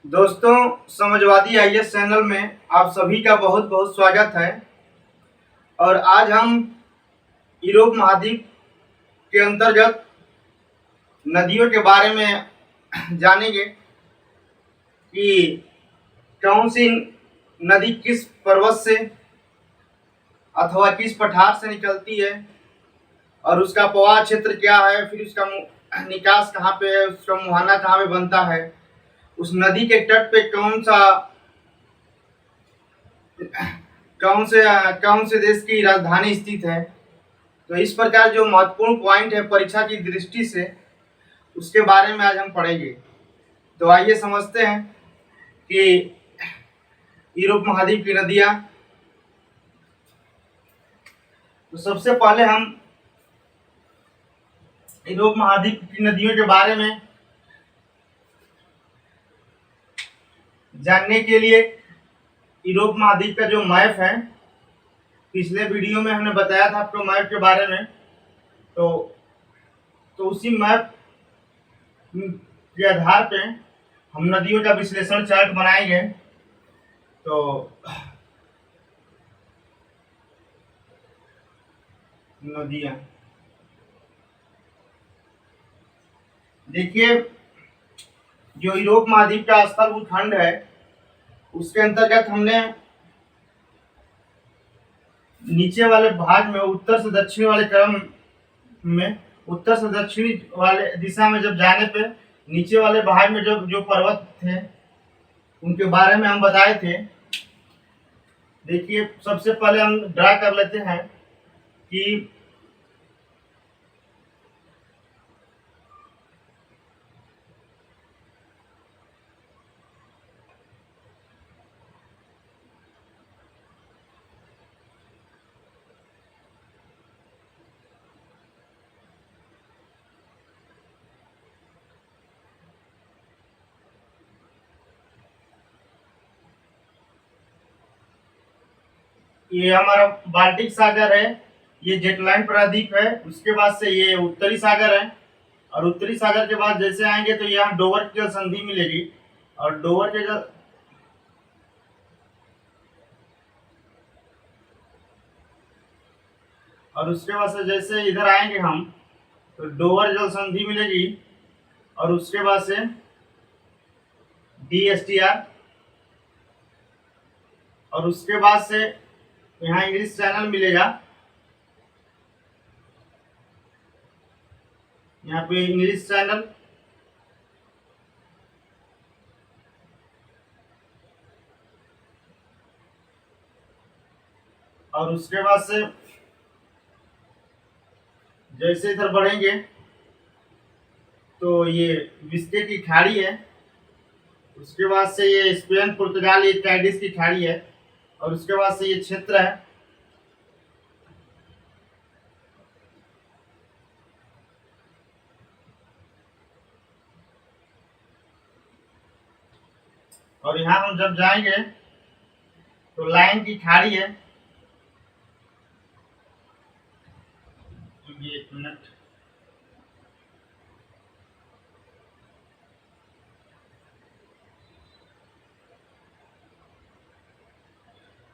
दोस्तों, Samajwadi IAS channel में आप सभी का बहुत बहुत स्वागत है। और आज हम यूरोप महाद्वीप के अंतर्गत नदियों के बारे में जानेंगे कि कौन सी नदी किस पर्वत से अथवा किस पठार से निकलती है और उसका प्रवाह क्षेत्र क्या है, फिर उसका निकास कहाँ पे है, उसका मुहाना कहाँ पे बनता है, उस नदी के तट पे कौन से देश की राजधानी स्थित है। तो इस प्रकार जो महत्वपूर्ण पॉइंट है परीक्षा की दृष्टि से, उसके बारे में आज हम पढ़ेंगे। तो आइए समझते हैं कि यूरोप महाद्वीप की नदियां। तो सबसे पहले हम यूरोप महाद्वीप की नदियों के बारे में जानने के लिए यूरोप महाद्वीप का जो मैप है, पिछले वीडियो में हमने बताया था आपको मैप के बारे में। तो उसी मैप के आधार पे हम नदियों का विश्लेषण चार्ट बनाएंगे। तो नदियां देखिए, जो यूरोप महाद्वीप का स्थल भूखंड है उसके अंतर्गत हमने नीचे वाले भाग में उत्तर से दक्षिण वाले क्रम में, उत्तर से दक्षिणी वाले दिशा में जब जाने पे नीचे वाले भाग में जो पर्वत थे उनके बारे में हम बताए थे। देखिए, सबसे पहले हम ड्रा कर लेते हैं कि ये हमारा बाल्टिक सागर है, ये जेटलाइन प्रायद्वीप है, उसके बाद से ये उत्तरी सागर है। और उत्तरी सागर के बाद जैसे आएंगे तो यहाँ डोवर की जल संधि मिलेगी। और डोवर के जल और उसके बाद से जैसे इधर आएंगे हम तो डोवर जल संधि मिलेगी। और उसके बाद से DSTR, और उसके बाद से यहाँ इंग्लिश चैनल मिलेगा। यहाँ पे इंग्लिश चैनल, और उसके बाद से जैसे इधर बढ़ेंगे तो ये विस्के की खाड़ी है। उसके बाद से ये स्पेन पुर्तगाल ये कैडिस की खाड़ी है। और उसके बाद से ये क्षेत्र है। और यहाँ हम जब जाएंगे तो लाइन की खाड़ी है। ये 1 मिनट,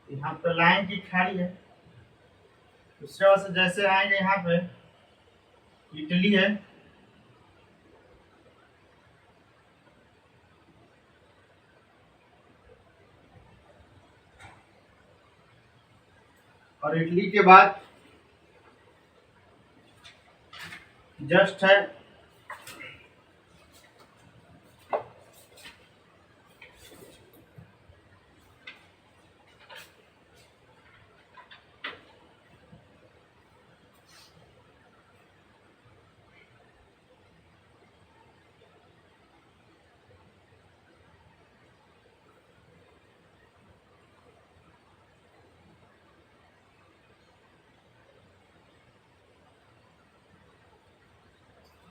यहाँ पे लाइन की खाड़ी है। उसके बाद से जैसे आएंगे यहाँ पे इटली है। और इटली के बाद जस्ट है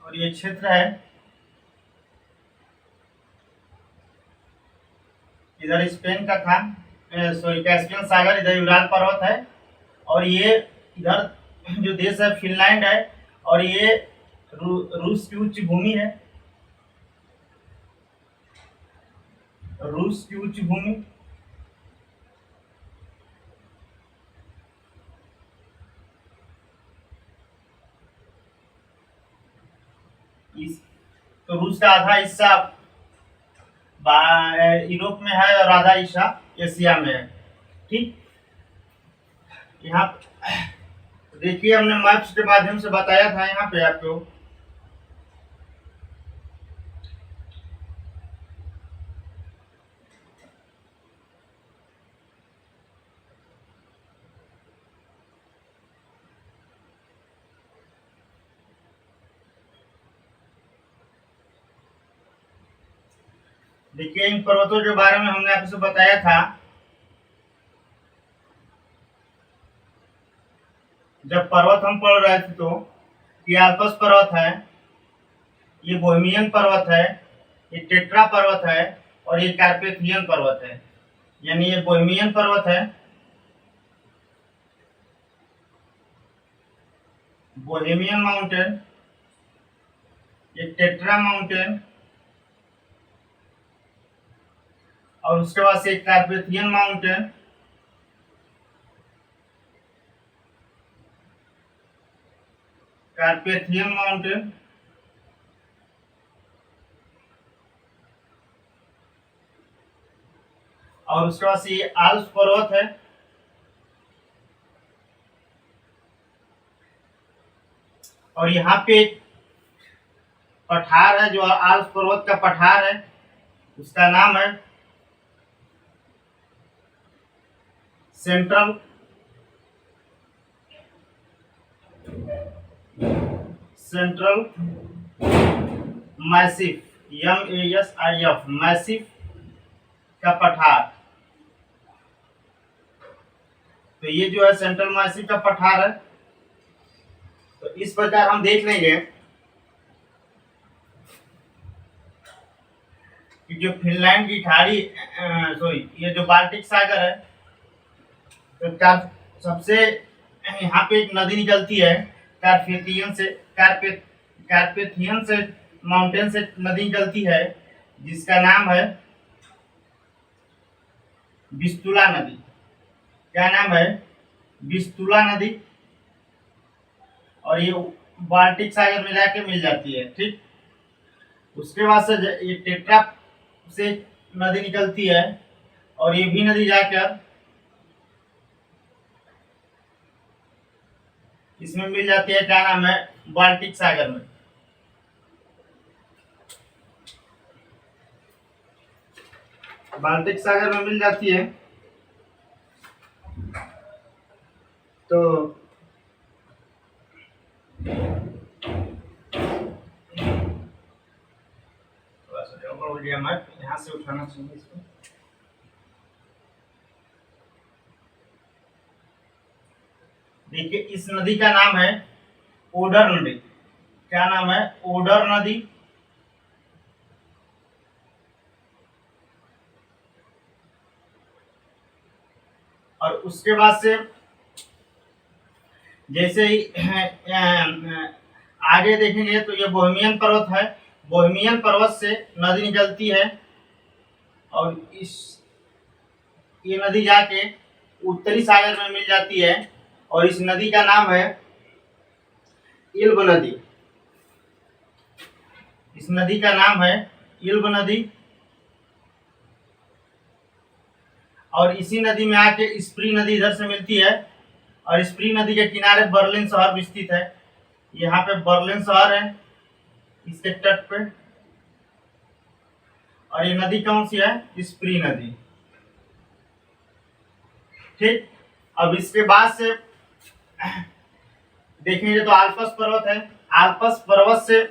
और ये क्षेत्र है। इधर स्पेन का था, सॉरी कैस्पियन सागर, इधर यूराल पर्वत है। और ये इधर जो देश है फिनलैंड है। और ये रूस की उच्च भूमि है। रूस की उच्च भूमि, इस तो रूस का आधा हिस्सा यूरोप में है और आधा हिस्सा एशिया में है। ठीक, यहाँ देखिए हमने मैप्स के माध्यम से बताया था यहाँ पे आपको। देखिए इन पर्वतों के बारे में हमने आपसे बताया था। जब पर्वत हम पढ़ रहे थे तो ये आल्पस पर्वत है, ये बोहेमियन पर्वत है, ये टेट्रा पर्वत है और ये कार्पेथियन पर्वत है। यानी ये बोहेमियन पर्वत है, बोहेमियन माउंटेन, ये टेट्रा माउंटेन और उसके बाद से एक कार्पेथियन माउंटेन, कार्पेथियन माउंटेन और उसके बाद से ये आल्प्स पर्वत है। और यहाँ पे एक पठार है जो आल्प्स पर्वत का पठार है, उसका नाम है सेंट्रल मैसिफ, MASIF, मैसिफ का पठार। तो ये जो है सेंट्रल मैसिफ का पठार है। तो इस प्रकार हम देख लेंगे कि जो फिनलैंड की खाड़ी, सॉरी, ये जो बाल्टिक सागर है, तो सबसे यहाँ पे एक नदी निकलती है कार्पेथियन से, कार्पेथियन से माउंटेन से नदी निकलती है जिसका नाम है विस्तुला नदी। क्या नाम है? विस्तुला नदी। और ये बाल्टिक सागर में जाके मिल जाती है। ठीक, उसके बाद से ये टेट्रा से नदी निकलती है और ये भी नदी जाकर इसमें मिल जाती है। क्या नाम है? बाल्टिक सागर में। बाल्टिक सागर में मिल जाती है। तो यहाँ से उठाना चाहिए इसको। देखिए इस नदी का नाम है ओडर नदी। क्या नाम है? ओडर नदी। और उसके बाद से जैसे ही आगे देखेंगे तो ये बोहेमियन पर्वत है। बोहेमियन पर्वत से नदी निकलती है और ये नदी जाके उत्तरी सागर में मिल जाती है और इस नदी का नाम है इल्ब नदी। इस नदी का नाम है इल्ब नदी। और इसी नदी में आके स्प्री नदी इधर से मिलती है और स्प्री नदी के किनारे बर्लिन शहर स्थित है। यहाँ पे बर्लिन शहर है इसके तट पे। और ये नदी कौन सी है? स्प्री नदी। ठीक, अब इसके बाद से देखेंगे तो आल्पस पर्वत है। आल्पस पर्वत से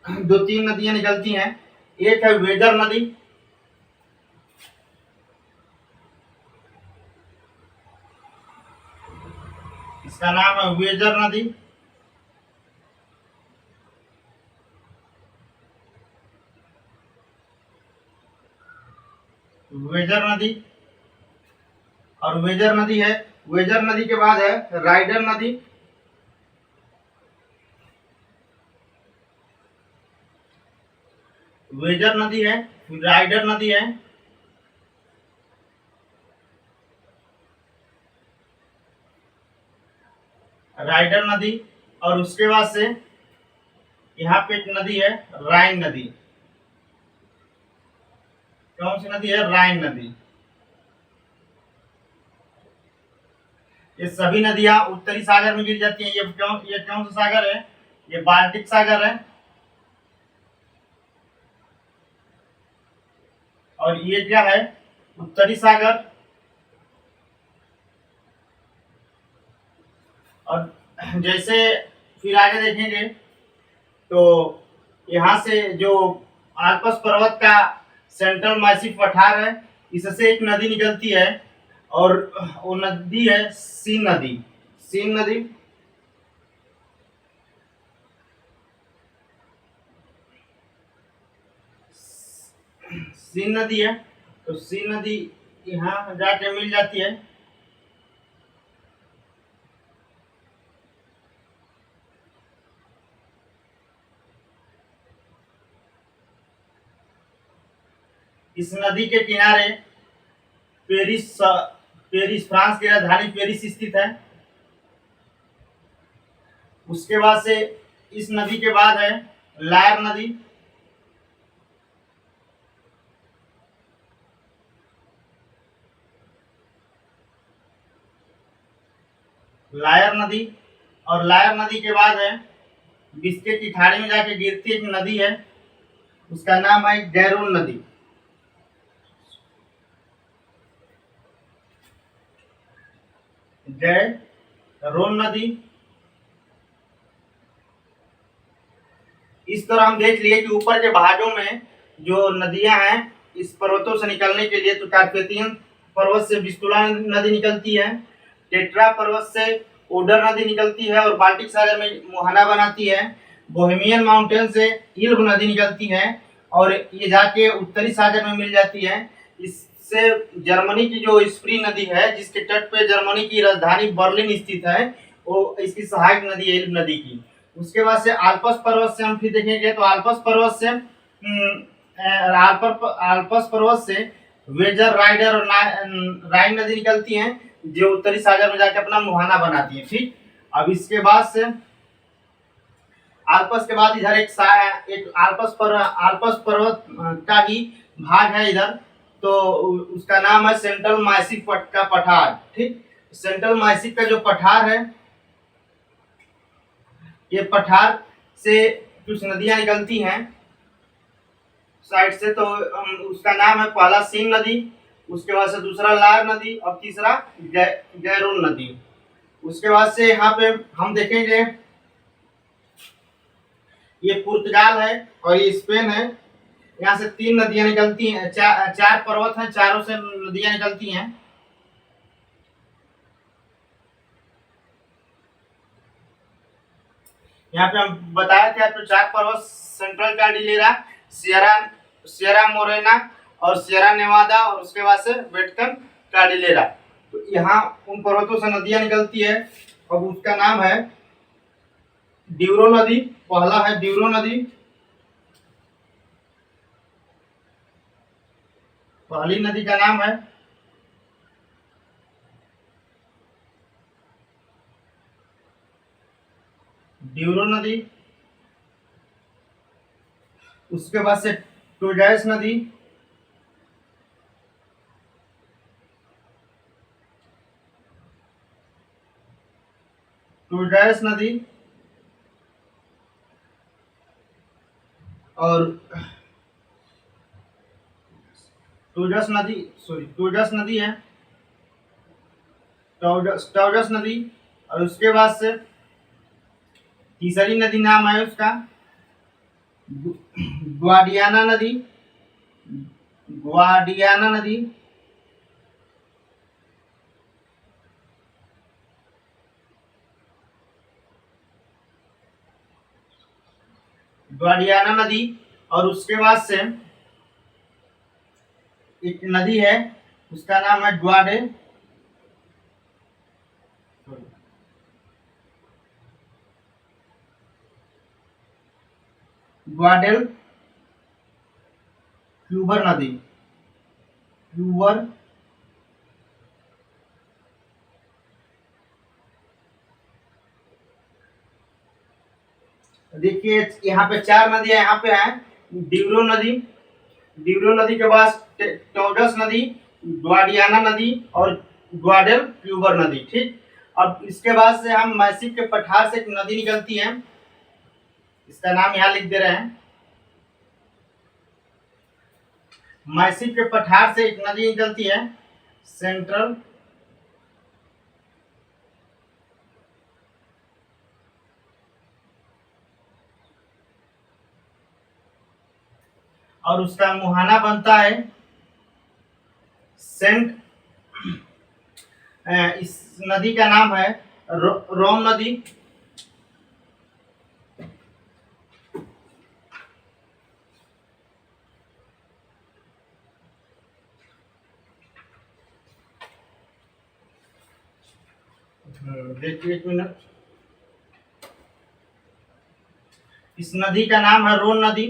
दो तीन नदियां निकलती हैं। एक है वेजर नदी, इसका नाम है वेजर नदी। वेजर नदी। और वेजर नदी है, वेजर नदी के बाद है राइडर नदी। वेजर नदी है, फिर राइडर नदी है, राइडर नदी, और उसके बाद से यहाँ पे एक नदी है राइन नदी। कौन सी नदी है? राइन नदी। ये सभी नदियां उत्तरी सागर में गिर जाती हैं। ये कौन सा सागर है? ये बाल्टिक सागर है। और ये क्या है? उत्तरी सागर। और जैसे फिर आगे देखेंगे तो यहाँ से जो आल्पस पर्वत का सेंट्रल मैसिव पठार है, इससे एक नदी निकलती है और वो नदी है सीन नदी। सीन नदी सीन नदी है। तो सीन नदी यहाँ जाके मिल जाती है। इस नदी के किनारे पेरिस फ्रांस की राजधानी पेरिस स्थित है। उसके बाद से इस नदी के बाद है लायर नदी। लायर नदी, और लायर नदी के बाद है बिस्के की खाड़ी में जाके गिरती एक नदी है, उसका नाम है गैरोन नदी। गैरोन नदी। इस तरह हम देख लिए कि ऊपर के भागों में जो नदियां हैं इस पर्वतों से निकलने के लिए, तो कार्पेथियन पर्वत से विस्तुला नदी निकलती है, टेट्रा पर्वत से ओडर नदी निकलती है और बाल्टिक सागर में मुहाना बनाती है, बोहेमियन माउंटेन से इल्ब नदी निकलती है और ये जाके उत्तरी सागर में मिल जाती है। इससे जर्मनी की जो स्प्री नदी है, जिसके तट पे जर्मनी की राजधानी बर्लिन स्थित है, वो इसकी सहायक नदी है इल्ब नदी की। उसके बाद से आल्पस पर्वत से हम फिर देखेंगे तो आल्पस पर्वत से आल्पस पर्वत से वेजर, राइडर और राइन नदी निकलती हैं, जो उत्तरी सागर में जाकर अपना मुहाना बनाती है। ठीक, अब इसके बाद से आल्पस के बाद इधर एक आल्पस पर्वत का ही भाग है इधर, तो उसका नाम है सेंट्रल मैसिव का पठार। ठीक, सेंट्रल मैसिव का जो पठार है, ये पठार से कुछ नदियां निकलती हैं साइड से, तो उसका नाम है पहला सीन नदी, उसके बाद से दूसरा लार नदी और तीसरा गैरोन नदी। उसके बाद से यहाँ पे हम देखेंगे ये पुर्तगाल है और ये स्पेन है। यहाँ से तीन नदियां निकलती हैं, चार पर्वत हैं, चारों से नदियां निकलती हैं। यहाँ पे हम बताया थे आपको चार पर्वत, central Cordillera, Sierra Sierra Morena और सियरा नेवादा, और उसके बाद से वेटकन कार्डिलेरा। तो यहाँ उन पर्वतों से नदियां निकलती है। अब उसका नाम है ड्यूरो नदी। पहला है ड्यूरो नदी, पहली नदी का नाम है ड्यूरो नदी। उसके बाद से टोजाइस नदी, टोजाइस नदी और टोजस नदी है, टोजस नदी। और उसके बाद से तीसरी नदी नाम है उसका ग्वाडियाना नदी, ग्वाडियाना नदी। ग्वाडियाना नदी, और उसके बाद से एक नदी है, उसका नाम है ग्वाडेल ट्यूबर नदी, ट्यूबर देखिए यहाँ पे चार नदियां यहाँ पे हैं। डिब्रू नदी, डिब्रू नदी के बाद टोडस नदी, ग्वाडियाना नदी और ग्वाडेल ट्यूबर नदी। ठीक, अब इसके बाद से हम मैसिक के पठार से एक नदी निकलती है, इसका नाम यहाँ लिख दे रहे हैं। मैसिक के पठार से एक नदी निकलती है, सेंट्रल और उसका मुहाना बनता है सेंट। इस नदी का नाम है रोम नदी। देखिए एक मिनट, इस नदी का नाम है रोन नदी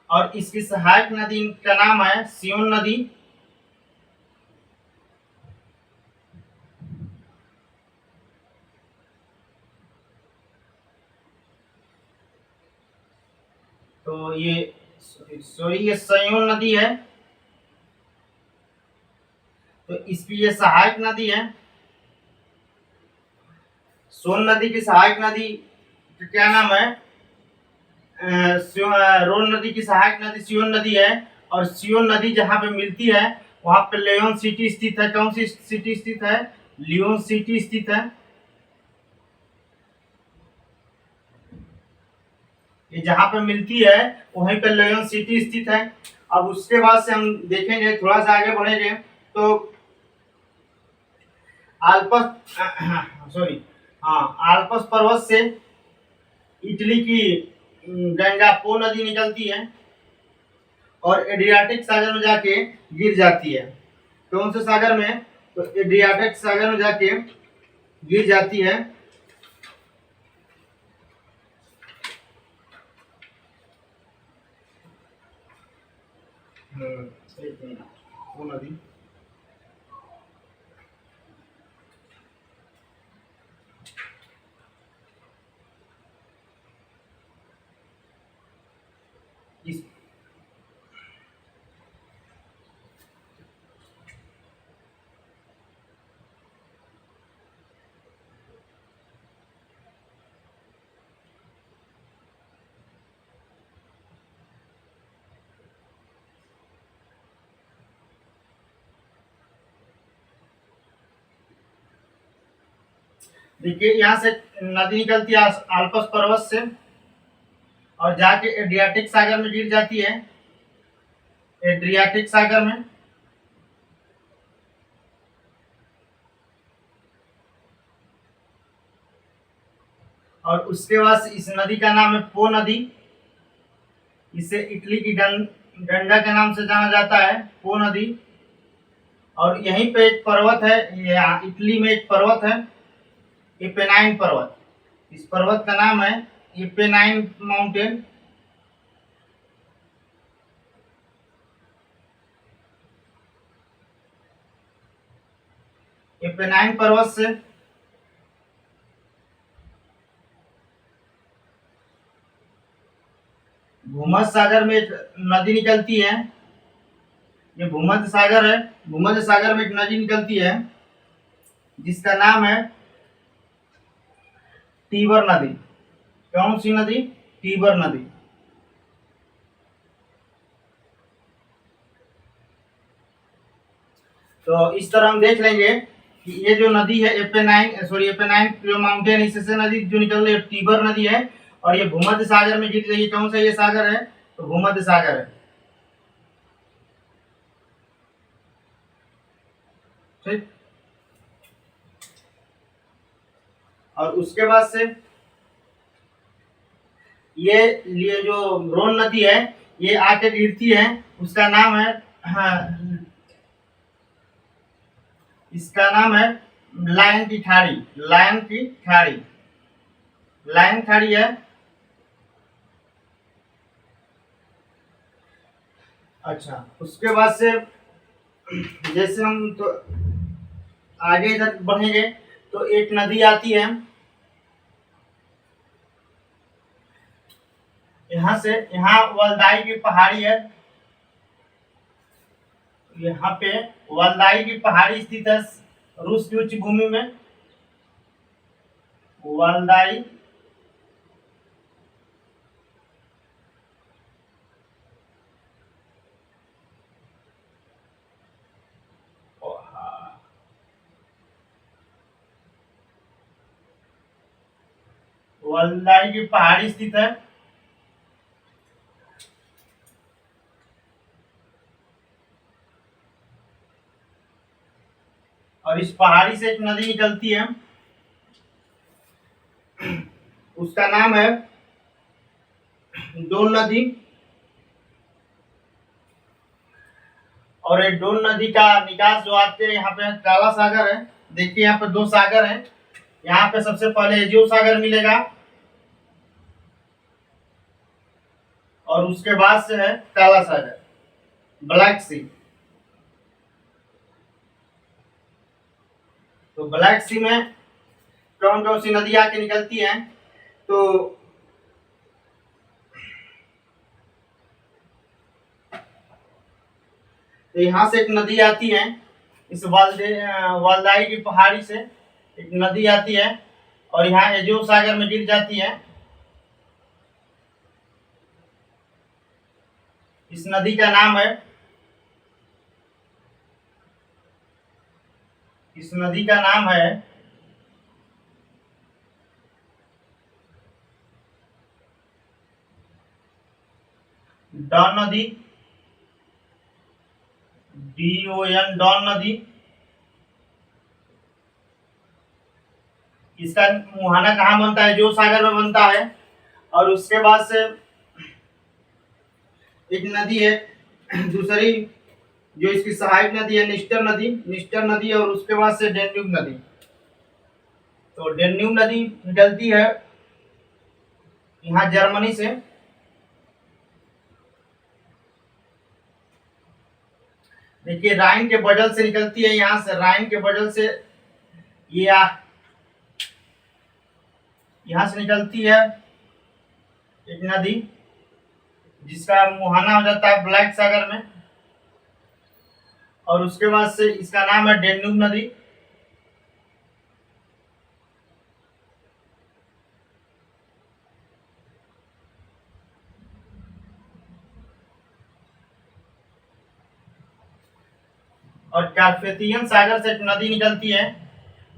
और इसकी सहायक नदी का नाम है सियोन नदी। तो ये सॉरी ये सयोन नदी है, तो इसकी ये सहायक नदी है। सोन नदी की सहायक नदी का क्या नाम है? रोन नदी की सहायक नदी सियोन नदी है और सियोन नदी जहाँ पे मिलती है वहां पे लियोन सिटी स्थित है। कौन सी सिटी स्थित है? लियोन सिटी स्थित है। ये जहाँ पे मिलती है वहीं पे लियोन सिटी स्थित है। अब उसके बाद से हम देखेंगे, थोड़ा सा आगे बढ़ेंगे तो आल्पस सॉरी हाँ आल्पस पर्वत से इटली की गंगा पो नदी निकलती है और एड्रियाटिक सागर में जाके गिर जाती है। कौन से सागर में? तो एड्रियाटिक सागर में जाके गिर जाती है। एक मिनट, वो नदी इस देखिए यहाँ से नदी निकलती है आल्पस पर्वत से और जाके एड्रियाटिक सागर में गिर जाती है। एड्रियाटिक सागर में और उसके बाद इस नदी का नाम है पो नदी। इसे इटली की गंगा के नाम से जाना जाता है, पो नदी। और यहीं पे एक पर्वत है, इटली में एक पर्वत है, एपेनाइन पर्वत। इस पर्वत का नाम है एपेनाइन माउंटेन। एपेनाइन पर्वत से भूमध्य सागर में एक नदी निकलती है। ये भूमध्य सागर है, भूमध्य सागर में एक नदी निकलती है जिसका नाम है टीबर नदी। कौन सी नदी? टीबर नदी। तो इस तरह हम देख लेंगे कि ये जो नदी है एपेनाइन जो माउंटेन, इससे नदी जो निकल रही है टीबर नदी है और ये भूमध्य सागर में गिर रही है। कौन सा ये सागर है? तो भूमध्य सागर है। ठीक, और उसके बाद से ये जो रोन नदी है ये आके गिरती है, उसका नाम है इसका नाम है लायन की खाड़ी। लायन की खाड़ी, लायन खाड़ी है। अच्छा, उसके बाद से जैसे हम तो आगे इधर बढ़ेंगे तो एक नदी आती है। यहाँ से यहाँ वलदाई की पहाड़ी है। यहाँ पे वलदाई की पहाड़ी स्थित है रूस की उच्च भूमि में। वलदाई वलदाई की पहाड़ी स्थित है। और इस पहाड़ी से एक नदी निकलती है, उसका नाम है डोन नदी। और ये डोन नदी का निकास जो आपके यहाँ पे काला सागर है। देखिए यहाँ पे दो सागर हैं। यहाँ पे सबसे पहले एजियो सागर मिलेगा और उसके बाद से है काला सागर, ब्लैक सी। तो ब्लैक सी में कौन कौन सी नदी आके निकलती हैं? तो यहाँ से एक नदी आती है, इस वालदाई की पहाड़ी से एक नदी आती है और यहाँ एजियो सागर में गिर जाती है। इस नदी का नाम है इस नदी का नाम है डॉन नदी, DON, डॉन नदी। इसका मुहाना कहाँ बनता है? जो सागर में बनता है। और उसके बाद से एक नदी है दूसरी, जो इसकी सहायक नदी है, निस्टर नदी। और उसके बाद से डेन्यूब नदी। तो डेन्यूब नदी निकलती है यहाँ जर्मनी से। देखिए राइन के बजल से निकलती है, यहाँ से राइन के बजल से ये यहाँ से निकलती है एक नदी, जिसका मुहाना हो जाता है ब्लैक सागर में। और उसके बाद से इसका नाम है डेन्यूब नदी। और कार्पेथियन सागर से एक नदी निकलती है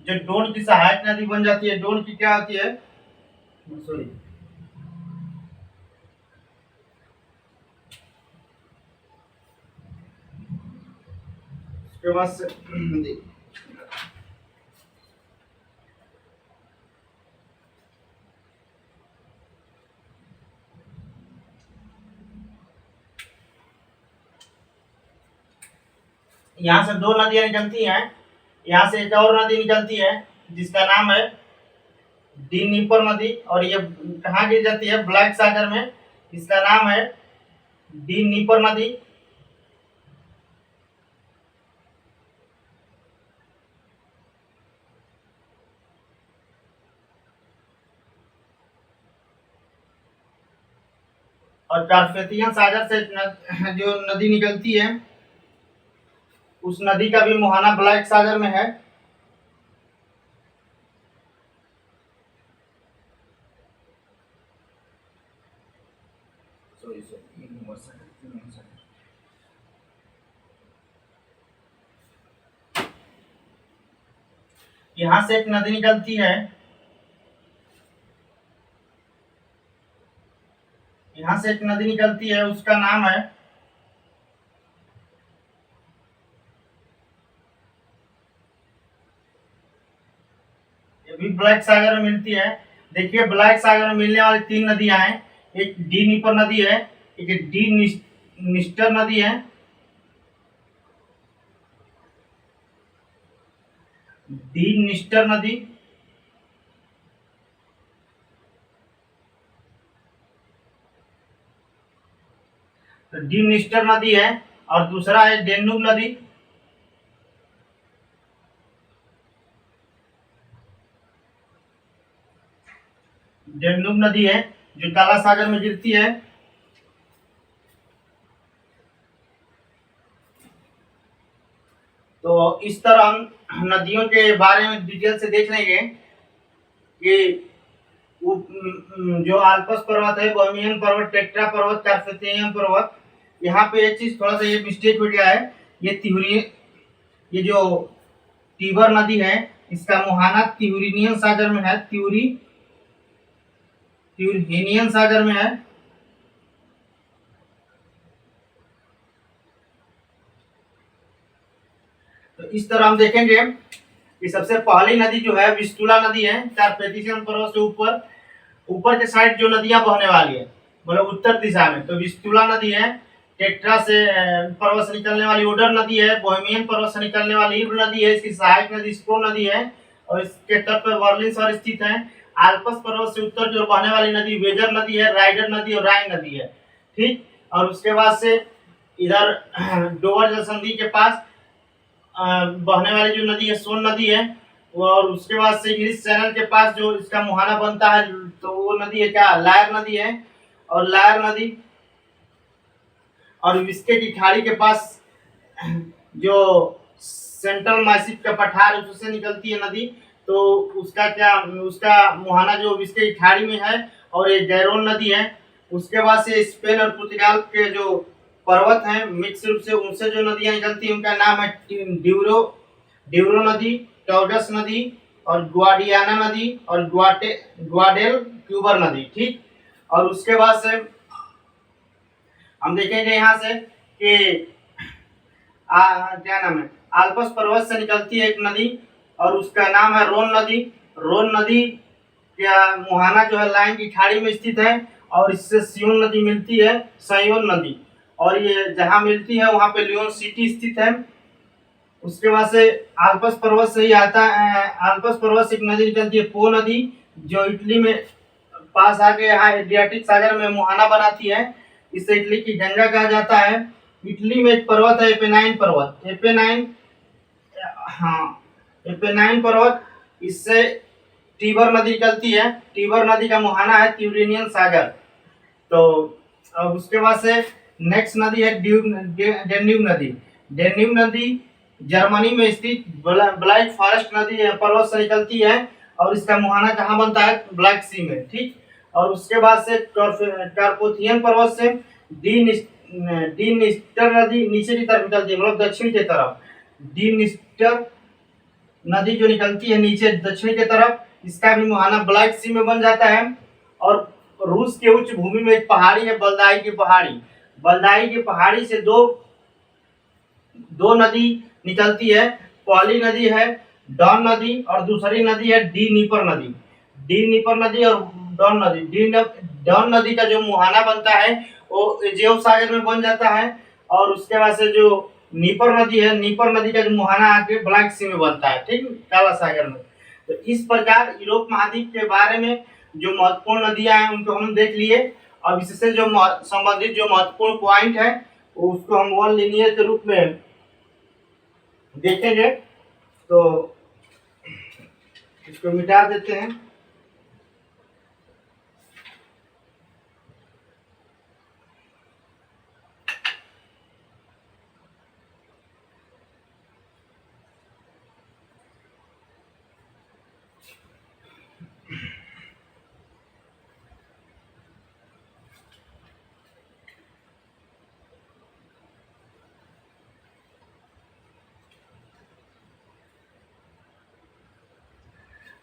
जो डोन की सहायक नदी बन जाती है। डोन की क्या होती है? सॉरी, उसके बाद से यहाँ से दो नदियां निकलती हैं। यहाँ से एक और नदी निकलती है जिसका नाम है डीनीपर नदी। और ये कहाँ गिर जाती है? ब्लैक सागर में। इसका नाम है डीनीपर नदी। और कार्पेथियन सागर से जो नदी निकलती है, उस नदी का भी मुहाना ब्लैक सागर में है। यहाँ से एक नदी निकलती है, यहाँ से एक नदी निकलती है, उसका नाम है ये भी ब्लैक सागर में मिलती है। देखिए ब्लैक सागर में मिलने वाली तीन नदियां हैं। एक डी नीपर नदी है, एक डी निस्टर नदी है, डी निस्टर नदी। तो डीनिस्टर नदी है, और दूसरा है डेन्यूब नदी। डेन्यूब नदी है जो काला सागर में गिरती है। तो इस तरह हम नदियों के बारे में डिटेल से देख लेंगे कि जो आल्पस पर्वत है, बोहेमियन पर्वत, टेट्रा पर्वत, कार्पेथियन पर्वत, यहाँ पे एक चीज थोड़ा सा ये मिस्टेक हो गया है। ये जो टीबर नदी है, इसका मुहाना त्यूरिनियन सागर में है, त्यूरहिनियन सागर में है। तो इस तरह हम देखेंगे कि सबसे पहली नदी जो है विस्तुला नदी है, कार्पेथियन पर्वत से ऊपर के साइड जो नदियां बहने वाली है, मतलब उत्तर दिशा में, तो विस्तुला नदी है। टेट्रा से पर्वत से निकलने वाली ओडर नदी है। बोहेमियन पर्वत से निकलने वाली इब्र नदी है। इसकी सहायक नदी स्प्रो नदी है, और इसके तट पर बर्लिन शहर स्थित है। आल्पस पर्वत से उत्तर जो बहने वाली नदी वेजर नदी है, राइडर नदी और राइन नदी है। ठीक, और उसके बाद से इधर डोवर जलसंधि के पास बहने वाली जो नदी है सोन नदी है। और उसके बाद से इंग्लिश चैनल के पास जो इसका मुहाना बनता है, तो वो नदी है क्या, लायर नदी है। और लायर नदी और विस्के की खाड़ी के पास जो सेंट्रल मैसिव का पठार उससे निकलती है नदी, तो उसका मुहाना जो विस्के की खाड़ी में है। और एक गैरोन नदी है। उसके बाद से स्पेन और पुर्तगाल के जो पर्वत हैं मिक्स रूप से, उनसे जो नदियां निकलती हैं उनका नाम है ड्यूरो नदी, टॉगस नदी, और ग्वाडियाना नदी, और ग्वाडेल क्यूबर नदी। ठीक, और उसके बाद से हम देखेंगे यहाँ से कि क्या नाम है, आल्पस पर्वत से निकलती है एक नदी, और उसका नाम है रोन नदी। रोन नदी का मुहाना जो है लाइन की खाड़ी में स्थित है, और इससे सियोन नदी मिलती है, सयोन नदी। और ये जहाँ मिलती है वहाँ पे लियोन सिटी स्थित है। उसके बाद से आल्पस पर्वत से ही आता है, आल्पस पर्वत से एक नदी निकलती है, पो नदी, जो इटली में पास आके यहाँ एड्रियाटिक सागर में मुहाना बनाती है। इसे इटली की गंगा कहा जाता है। इटली में एक पर्वत है एपेनाइन पर्वत, एपेनाइन पर्वत, इससे टीबर नदी निकलती है। टीबर नदी का मुहाना है ट्यूरिनियन सागर। तो अब उसके बाद से नेक्स्ट नदी है डेन्यूब नदी। डेन्यूब नदी जर्मनी में स्थित ब्लैक फॉरेस्ट नदी पर्वत से निकलती है, और इसका मुहाना कहाँ बनता है, ब्लैक सी में। ठीक, और उसके बाद से कार्पेथियन पर्वत से डीनिस्टर नदी नीचे की तरफ निकलती है, मतलब दक्षिण की तरफ। डीनिस्टर नदी जो निकलती है नीचे दक्षिण की तरफ, इसका भी मुहाना ब्लैक सी में बन जाता है। और रूस के उच्च भूमि में एक पहाड़ी है, बलदाई की पहाड़ी। बलदाई की पहाड़ी से दो नदी निकलती है। पहली नदी है डॉन नदी, और दूसरी नदी है डी नीपर नदी। डी नीपर नदी और डॉन नदी, डॉन नदी का जो मुहाना बनता है वो एजेव सागर में बन जाता है। और उसके बाद से जो नीपर नदी है, नीपर नदी का जो मुहाना आके ब्लैक सी में बनता है, ठीक, काला सागर में। तो इस प्रकार यूरोप महाद्वीप के बारे में जो महत्वपूर्ण नदियां हैं उनको हम देख लिए। अब इससे जो संबंधित जो महत्वपूर्ण पॉइंट है उसको हम वन लीनियर के रूप में देखेंगे। तो इसको मिटा देते हैं।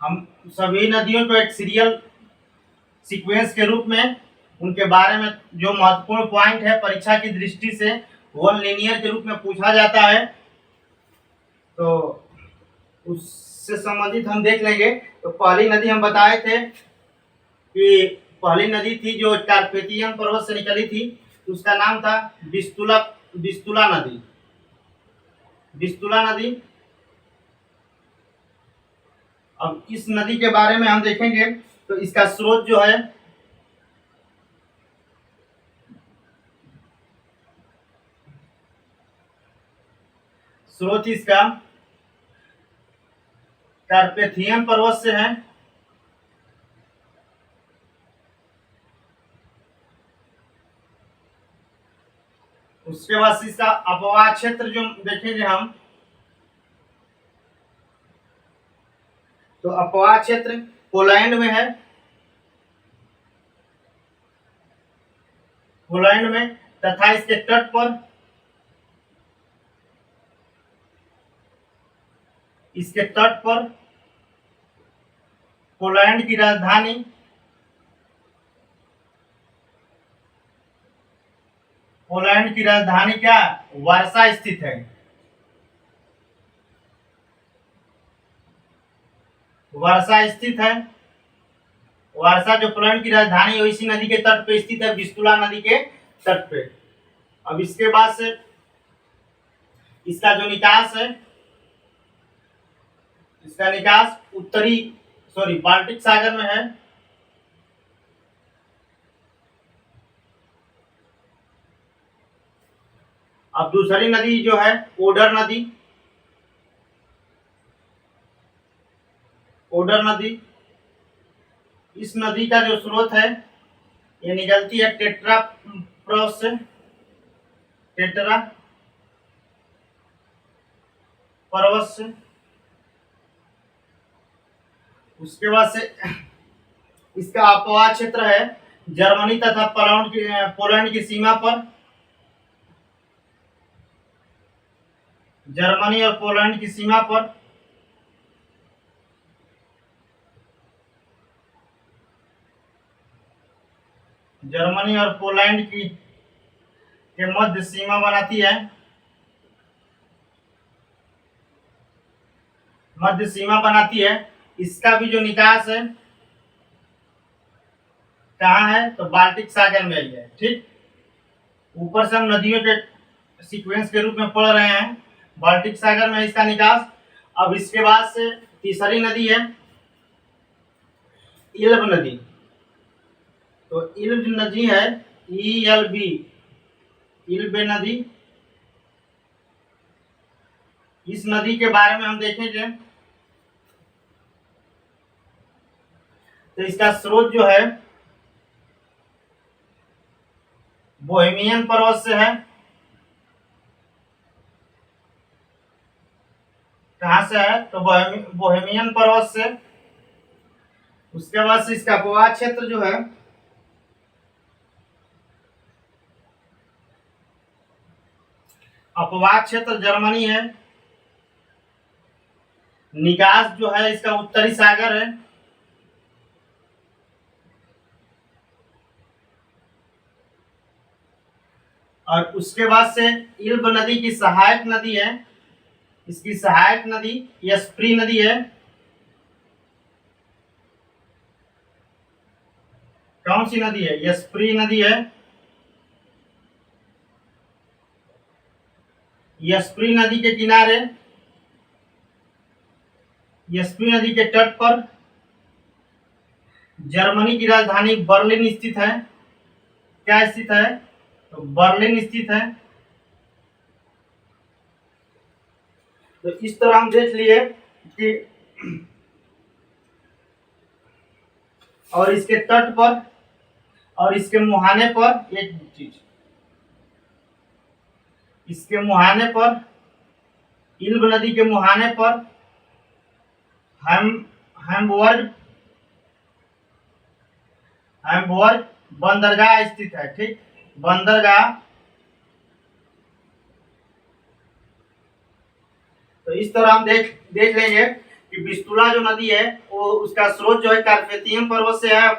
हम सभी नदियों को एक सीरियल सीक्वेंस के रूप में उनके बारे में जो महत्वपूर्ण पॉइंट है परीक्षा की दृष्टि से वन लीनियर के रूप में पूछा जाता है, तो उससे संबंधित हम देख लेंगे। तो पहली नदी हम बताए थे कि पहली नदी थी जो कार्पेथियन पर्वत से निकली थी, तो उसका नाम था विस्तुला नदी। विस्तुला नदी। अब इस नदी के बारे में हम देखेंगे तो इसका स्रोत जो है स्रोत इसका कार्पेथियन पर्वत से है। उसके बाद इसका अपवाह क्षेत्र जो देखेंगे हम, तो अपवाह क्षेत्र पोलैंड में है। पोलैंड में तथा इसके तट पर, इसके तट पर पोलैंड की राजधानी, पोलैंड की राजधानी क्या, वार्सा स्थित है। वार्सा स्थित है। वार्सा जो पोलैंड की राजधानी है, इसी नदी के तट पे स्थित है, विस्तुला नदी के तट पे। अब इसके बाद से इसका जो निकास है, इसका निकास बाल्टिक सागर में है। अब दूसरी नदी जो है ओडर नदी, ओडर नदी, इस नदी का जो स्रोत है ये निकलती है टेट्रा प्रोस से, टेट्रा पर्वत से। उसके बाद से इसका अपवाह क्षेत्र है जर्मनी तथा पोलैंड की सीमा पर, जर्मनी और पोलैंड की सीमा पर। जर्मनी और पोलैंड की के मध्य सीमा बनाती है, मध्य सीमा बनाती है। इसका भी जो निकास है कहाँ है, तो बाल्टिक सागर में ही है। ठीक, ऊपर से हम नदियों के सीक्वेंस के रूप में पढ़ रहे हैं। बाल्टिक सागर में इसका निकास। अब इसके बाद से तीसरी नदी है इल्ब नदी। तो इल्ब नदी है ELB, इल्ब नदी। इस नदी के बारे में हम देखेंगे तो इसका स्रोत जो है बोहेमियन पर्वत से है। कहां से है, तो बोहेमियन पर्वत से। उसके बाद से इसका अपवाह क्षेत्र जो है अपवाह क्षेत्र जर्मनी है। निकास जो है इसका उत्तरी सागर है। और उसके बाद से इल्ब नदी की सहायक नदी है, इसकी सहायक नदी यस्प्री नदी है। कौन सी नदी है, यस्प्री नदी है। यस्प्री नदी के किनारे, यस्प्री नदी के तट पर जर्मनी की राजधानी बर्लिन स्थित है। क्या स्थित है, तो बर्लिन स्थित है। तो इस तरह हम देख लिए कि और इसके तट पर और इसके मुहाने पर एक चीज, इसके मुहाने पर, इल्ब नदी के मुहाने पर हैम्बर्ग बंदरगाह स्थित है। ठीक, बंदरगाह। तो इस तरह हम देख लेंगे कि विस्तुला जो नदी है वो उसका स्रोत जो है कार्पेथियन पर्वत से है।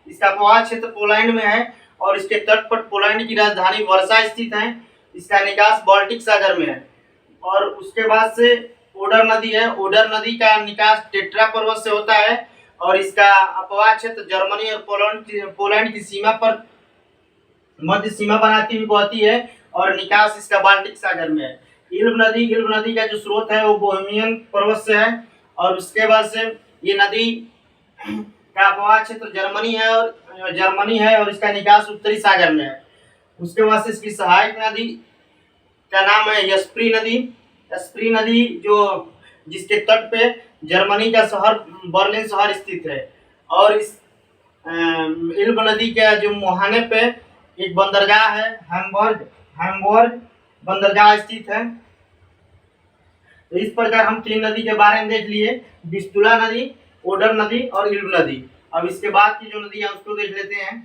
इसका अपवाह क्षेत्र पोलैंड में है और इसके तट पर पोलैंड की राजधानी वर्सा स्थित है। इसका निकास बाल्टिक सागर में है। और उसके बाद से ओडर नदी है। ओडर नदी का निकास टेट्रा पर्वत से होता है और इसका अपवाह क्षेत्र जर्मनी और पोलैंड की सीमा पर मध्य सीमा बनाती हुई बहती है और निकास इसका बाल्टिक सागर में है। इल्ब नदी का जो स्रोत है वो बोहेमियन पर्वत से है और उसके बाद से ये नदी का अपवाह क्षेत्र जर्मनी है और इसका निकास उत्तरी सागर में है। उसके बाद से इसकी सहायक नदी का नाम है यस्प्री नदी। स्प्री नदी जो जिसके तट पे जर्मनी का शहर बर्लिन शहर स्थित है। और इस इल्ब नदी के जो मुहाने पे एक बंदरगाह है, हैम्बर्ग हैम्बर्ग बंदरगाह स्थित है। तो इस प्रकार हम 3 नदी के बारे में देख लिए, विस्तुला नदी, ओडर नदी और इल्ब नदी। अब इसके बाद की जो नदी है उसको देख लेते हैं।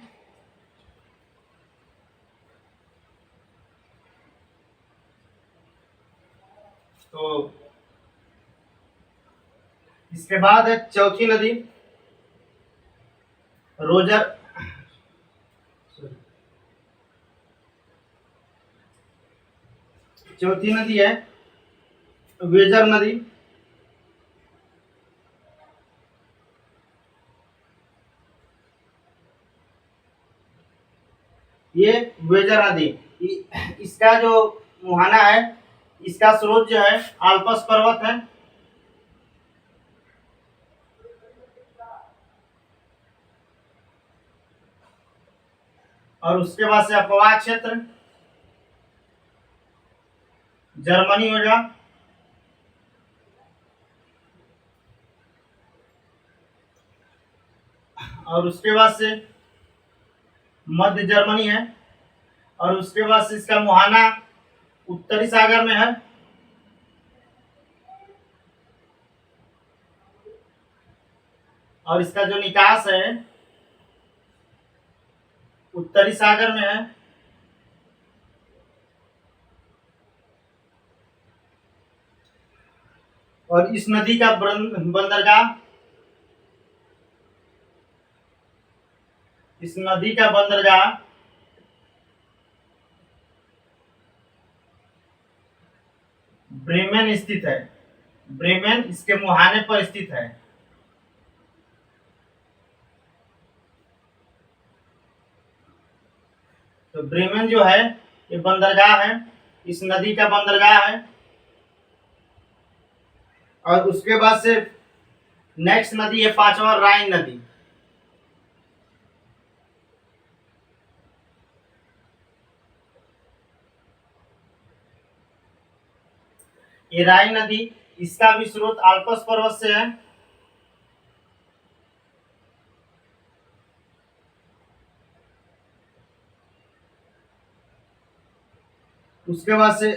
तो इसके बाद है चौथी नदी रोजर चौथी नदी है वेजर नदी। ये वेजर नदी, इसका जो मुहाना है, इसका स्रोत जो है आल्पस पर्वत है। और उसके बाद से अपवाह क्षेत्र जर्मनी हो गया। और उसके बाद से मध्य जर्मनी है। और उसके बाद से इसका मुहाना उत्तरी सागर में है। और इसका जो निकास है उत्तरी सागर में है। और इस नदी का बंदरगाह इस नदी का बंदरगाह ब्रेमेन स्थित है। ब्रेमेन इसके मुहाने पर स्थित है। तो ब्रेमेन जो है ये बंदरगाह है, इस नदी का बंदरगाह है। और उसके बाद से नेक्स्ट नदी है पांचवा राइन नदी। ये राइन नदी, इसका भी स्रोत आल्पस पर्वत से है। उसके बाद से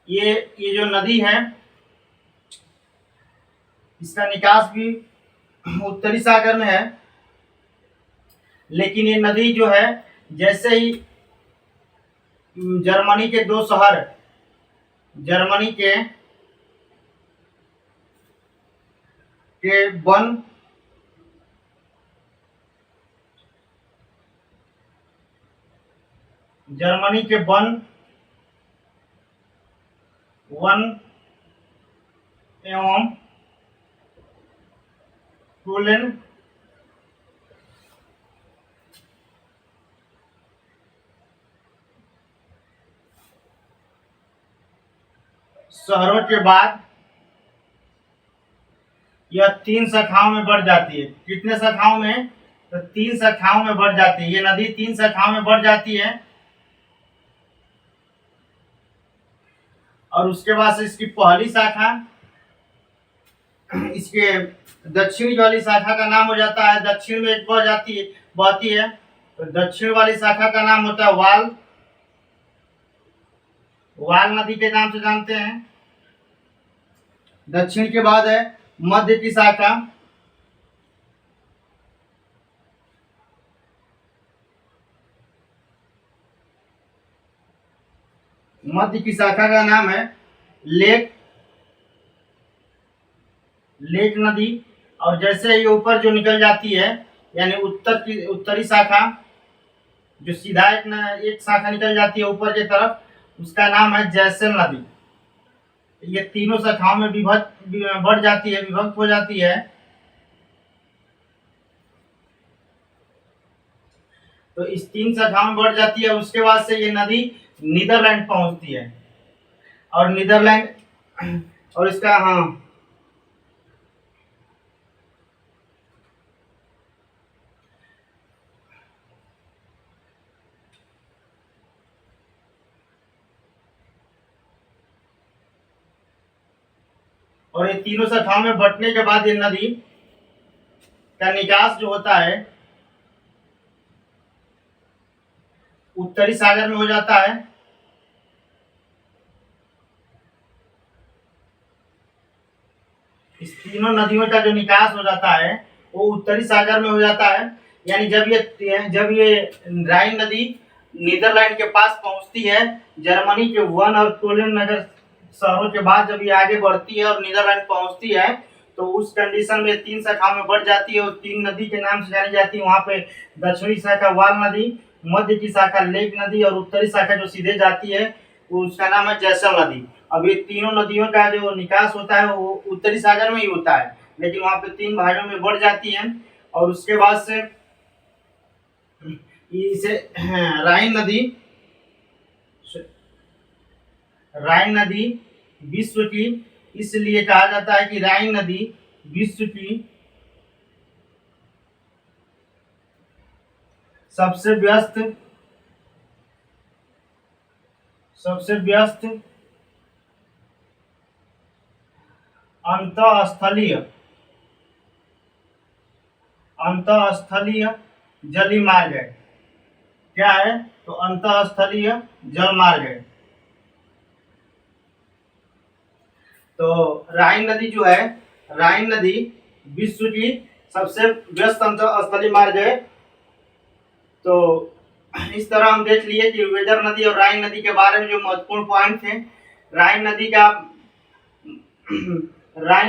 ये जो नदी है इसका निकास भी उत्तरी सागर में है। लेकिन ये नदी जो है जैसे ही जर्मनी के दो शहर जर्मनी के बन जर्मनी के वन एवं टूलेन शहरों के बाद यह 3 शाखाओं में बढ़ जाती है। कितने शाखाओं में? तो 3 शाखाओं में बढ़ जाती है। ये नदी 3 शाखाओं में बढ़ जाती है। और उसके बाद से इसकी पहली शाखा, इसके दक्षिण वाली शाखा का नाम हो जाता है, दक्षिण में एक बहती है। तो दक्षिण वाली शाखा का नाम होता है वाल नदी के नाम से जानते हैं। दक्षिण के बाद है मध्य की शाखा। मध्य की शाखा का नाम है लेक नदी। और जैसे ये ऊपर जो निकल जाती है, यानी उत्तरी शाखा जो सीधा एक शाखा निकल जाती है ऊपर की तरफ, उसका नाम है जैसल नदी। ये तीनों शाखाओं में बढ़ जाती है, विभक्त हो जाती है। तो इस 3 शाखाओं में बढ़ जाती है। उसके बाद से ये नदी नीदरलैंड पहुंचती है। और नीदरलैंड और इसका और ये तीनों शाखाओं में बंटने के बाद ये नदी का निकास जो होता है उत्तरी सागर में हो जाता है। इस तीनों नदियों का जो निकास हो जाता है वो उत्तरी सागर में हो जाता है। यानी जब ये राइन नदी नीदरलैंड के पास पहुंचती है, जर्मनी के वन और कोलन नगर शहरों के बाद जब ये आगे बढ़ती है और नीदरलैंड पहुंचती है, तो उस कंडीशन में तीन शाखाओं में बढ़ जाती है और तीन नदी के नाम से जानी जाती है। वहां पे दक्षिणी शाखा वाल नदी, मध्य की शाखा लेक नदी और उत्तरी शाखा जो सीधे जाती है उसका नाम है जैसल नदी। अब ये तीनों नदियों का जो निकास होता है वो उत्तरी सागर में ही होता है, लेकिन वहां पे तीन भागों में बढ़ जाती है। और उसके बाद से इसे राइन नदी विश्व की, इसलिए कहा जाता है कि राइन नदी विश्व की सबसे व्यस्त अंतःस्थलीय जली मार्ग है। क्या है? तो अंतःस्थलीय जल मार्ग है। तो राइन नदी जो है, राइन नदी विश्व की सबसे व्यस्त अंतःस्थलीय मार्ग है। तो इस तरह हम देख लिए कि वेदर नदी और राइन नदी के बारे में जो महत्वपूर्ण पॉइंट थे। राइन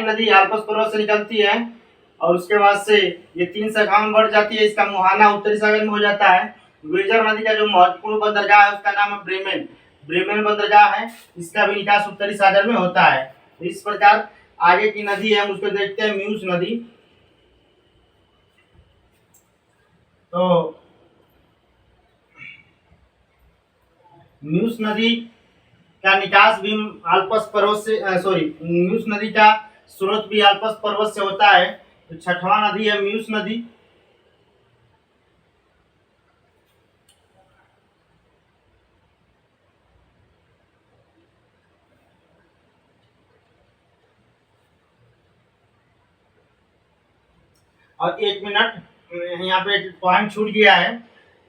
नदी आल्प्स पर्वत से निकलती है और उसके बाद से ये तीन शाखाओं में बढ़ जाती है। इसका मुहाना उत्तरी सागर में हो जाता है। वेजर नदी का जो महत्वपूर्ण बंदरगाह है उसका नाम है ब्रेमेन बंदरगाह है। इसका भी निकास उत्तरी सागर में होता है। इस प्रकार आगे की नदी है हम उसको देखते हैं, म्यूस नदी। तो म्यूस नदी का निकास भी आल्प्स पर्वत से म्यूस नदी का स्रोत भी आल्प्स पर्वत से होता है। तो छठवां नदी है म्यूस नदी। और एक मिनट, यहाँ पे पॉइंट छूट गया है।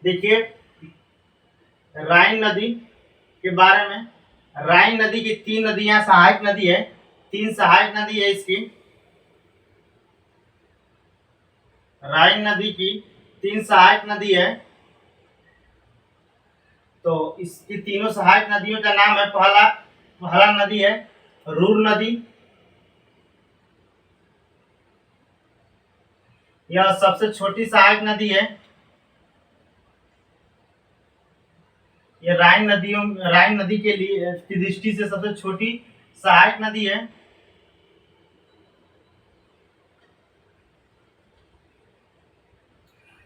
देखिए राइन नदी के बारे में। राइन नदी की तीन नदियां सहायक नदी है, तीन सहायक नदी है इसकी। राइन नदी की तीन सहायक नदी है। तो इसकी तीनों सहायक नदियों का नाम है, पहला नदी है रूर नदी। यह सबसे छोटी सहायक नदी है। ये राइन नदी के लिए की दृष्टि से सबसे छोटी सहायक नदी है।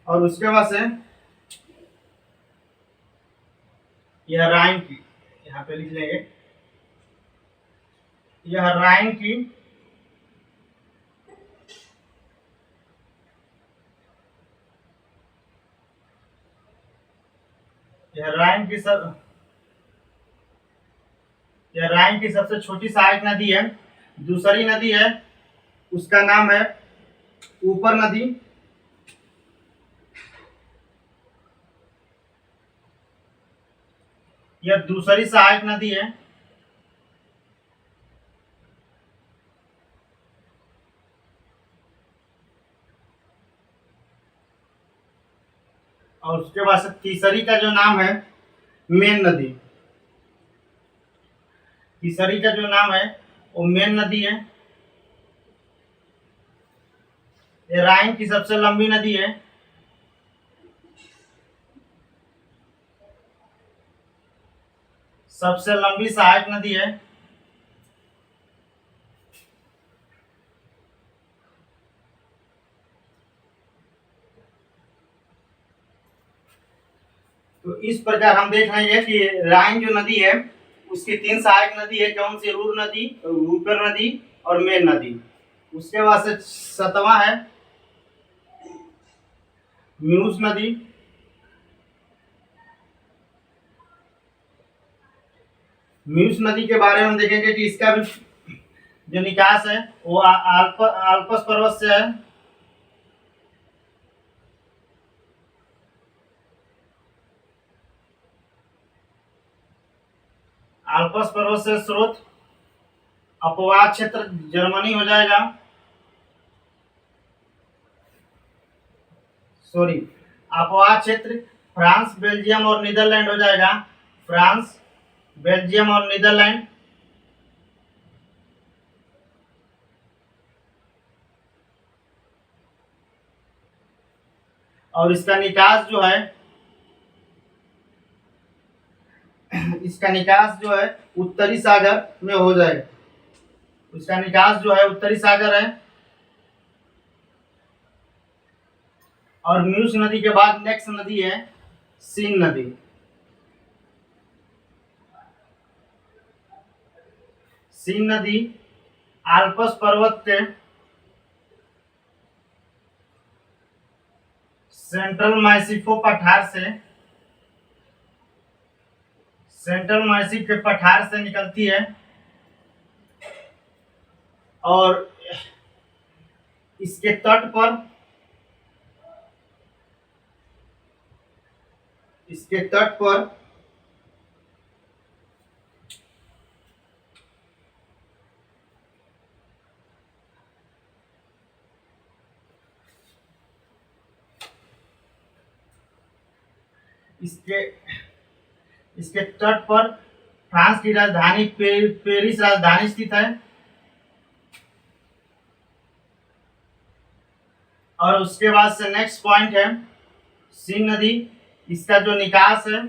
और उसके बाद से यह राइन की, यहाँ पे लिख लेंगे, यह राइन की यह राइन की सबसे छोटी सहायक नदी है। दूसरी नदी है उसका नाम है ऊपर नदी। यह दूसरी सहायक नदी है। और उसके बाद से तीसरी का जो नाम है मेन नदी। तीसरी का जो नाम है वो मेन नदी है। ये राइन की सबसे लंबी नदी है। सबसे लंबी सहायक नदी है। तो इस प्रकार हम देख रहे हैं कि राइन जो नदी है उसकी तीन सहायक नदी है। कौन सी? रूर नदी, ऊपर नदी और मेन नदी। उसके बाद से सतवां है म्यूस नदी। म्यूस नदी के बारे में हम देखेंगे कि इसका भी जो निकास है वो आल्पस पर्वत से है। आल्पस पर्वत से स्रोत अपवाद क्षेत्र जर्मनी हो जाएगा, सॉरी, अपवाद क्षेत्र फ्रांस, बेल्जियम और नीदरलैंड हो जाएगा। फ्रांस, बेल्जियम और नीदरलैंड। और इसका निकास जो है, इसका निकास जो है उत्तरी सागर में हो जाएगा। इसका निकास जो है उत्तरी सागर है। और म्यूस नदी के बाद नेक्स्ट नदी है सीन नदी। सीन नदी आल्पस पर्वत के सेंट्रल मैसिफो पठार से, सेंट्रल मैसिफ के पठार से निकलती है और इसके तट पर, इसके तट पर इसके इसके तट पर फ्रांस की राजधानी पेरिस राजधानी स्थित है। और उसके बाद से नेक्स्ट पॉइंट है सीन नदी। इसका जो निकास है,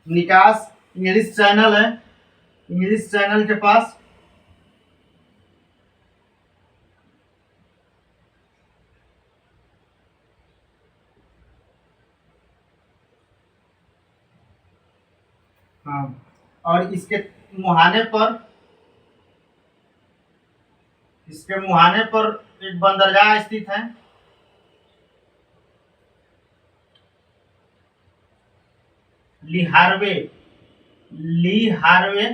निकास इंग्लिश चैनल है, इंग्लिश चैनल के पास। हाँ, और इसके मुहाने पर एक बंदरगाह स्थित है। लिहारवे, लिहारवे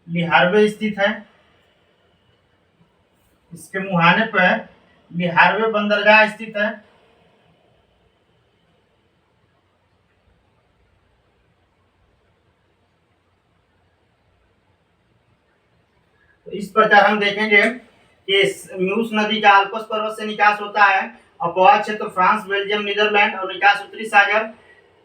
लिहारवे स्थित है। इसके मुहाने पर लिहारवे बंदरगाह स्थित है। तो इस प्रकार हम देखेंगे कि म्यूस नदी का आल्प्स पर्वत से निकास होता है। अपवाद क्षेत्र फ्रांस, बेल्जियम, नीदरलैंड और निकास उत्तरी सागर।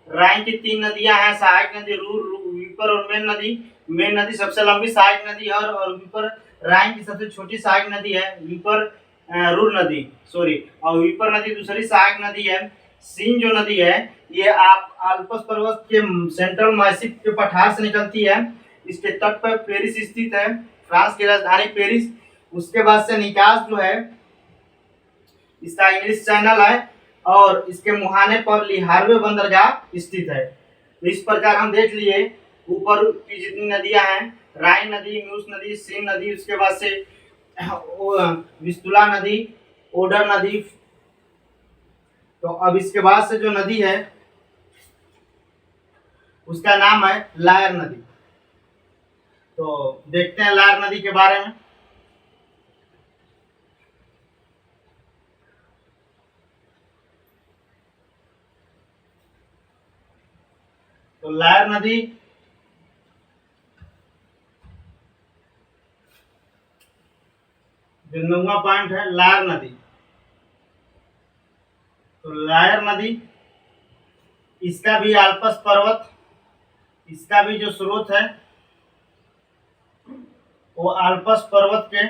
राइन की 3 नदियां हैं, सहायक नदी रूर, वीपर और मेन नदी। मेन नदी सबसे लंबी सहायक नदी है और वीपर राइन की सबसे छोटी सहायक नदी है। वीपर रूर नदी, सॉरी, और वीपर नदी दूसरी सहायक नदी है। सीन जो नदी है ये आप आल्प्स पर्वत के सेंट्रल मैसिफ के पठार से निकलती है। इसके तट पर पेरिस स्थित है, फ्रांस की राजधानी पेरिस। उसके बाद से निकास जो है इसका इंग्लिश चैनल है और इसके मुहाने पर लिहारवे बंदरगाह स्थित है। तो इस प्रकार हम देख लिए ऊपर की जितनी नदियां हैं, राइन नदी, म्यूस नदी, सीन नदी, उसके बाद से विस्तुला नदी, ओडर नदी। तो अब इसके बाद से जो नदी है उसका नाम है लायर नदी। तो देखते हैं लायर नदी के बारे में। तो लायर नदी जो 9वां पॉइंट है लायर नदी। तो लायर नदी, इसका भी आल्प्स पर्वत, इसका भी जो स्रोत है वो आल्प्स पर्वत के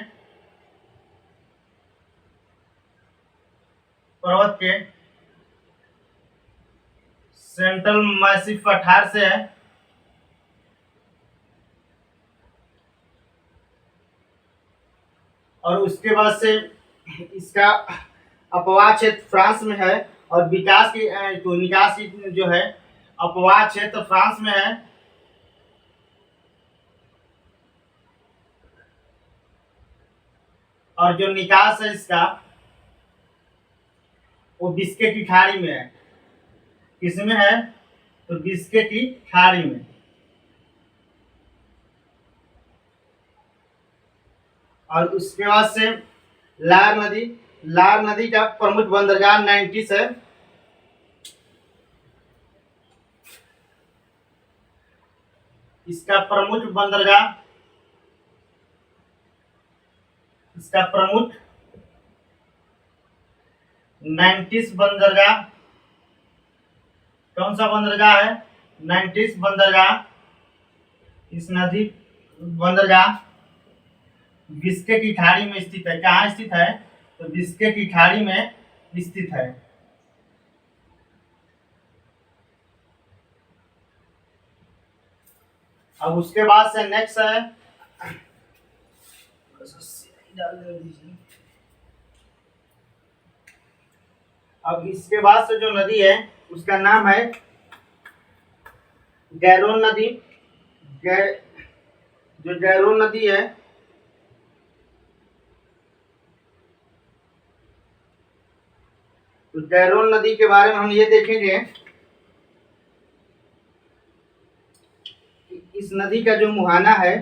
सेंट्रल मैसिफ पठार से है। और उसके बाद से इसका अपवाद क्षेत्र फ्रांस में है और विकास की तो निकास की जो है अपवाद क्षेत्र फ्रांस में है। और जो निकास है इसका वो बिस्के की खाड़ी में है। किसमें है? तो बिस्के की खाड़ी में। और उसके बाद से लार नदी। लार नदी का प्रमुख बंदरगाह नाइन्टिस है। इसका प्रमुख बंदरगाह, इसका प्रमुख नाइन्टिस बंदरगाह। कौन सा बंदरगाह है? नाइन्टिस बंदरगाह। इस नदी बंदरगाह बिस्के की खाड़ी में स्थित है। कहाँ स्थित है? तो बिस्के की खाड़ी में स्थित है। अब उसके बाद से नेक्स्ट है, अब इसके बाद से जो नदी है उसका नाम है गैरोन नदी। जो गैरोन नदी है, तो गैरोन नदी के बारे में हम ये देखेंगे कि इस नदी का जो मुहाना है,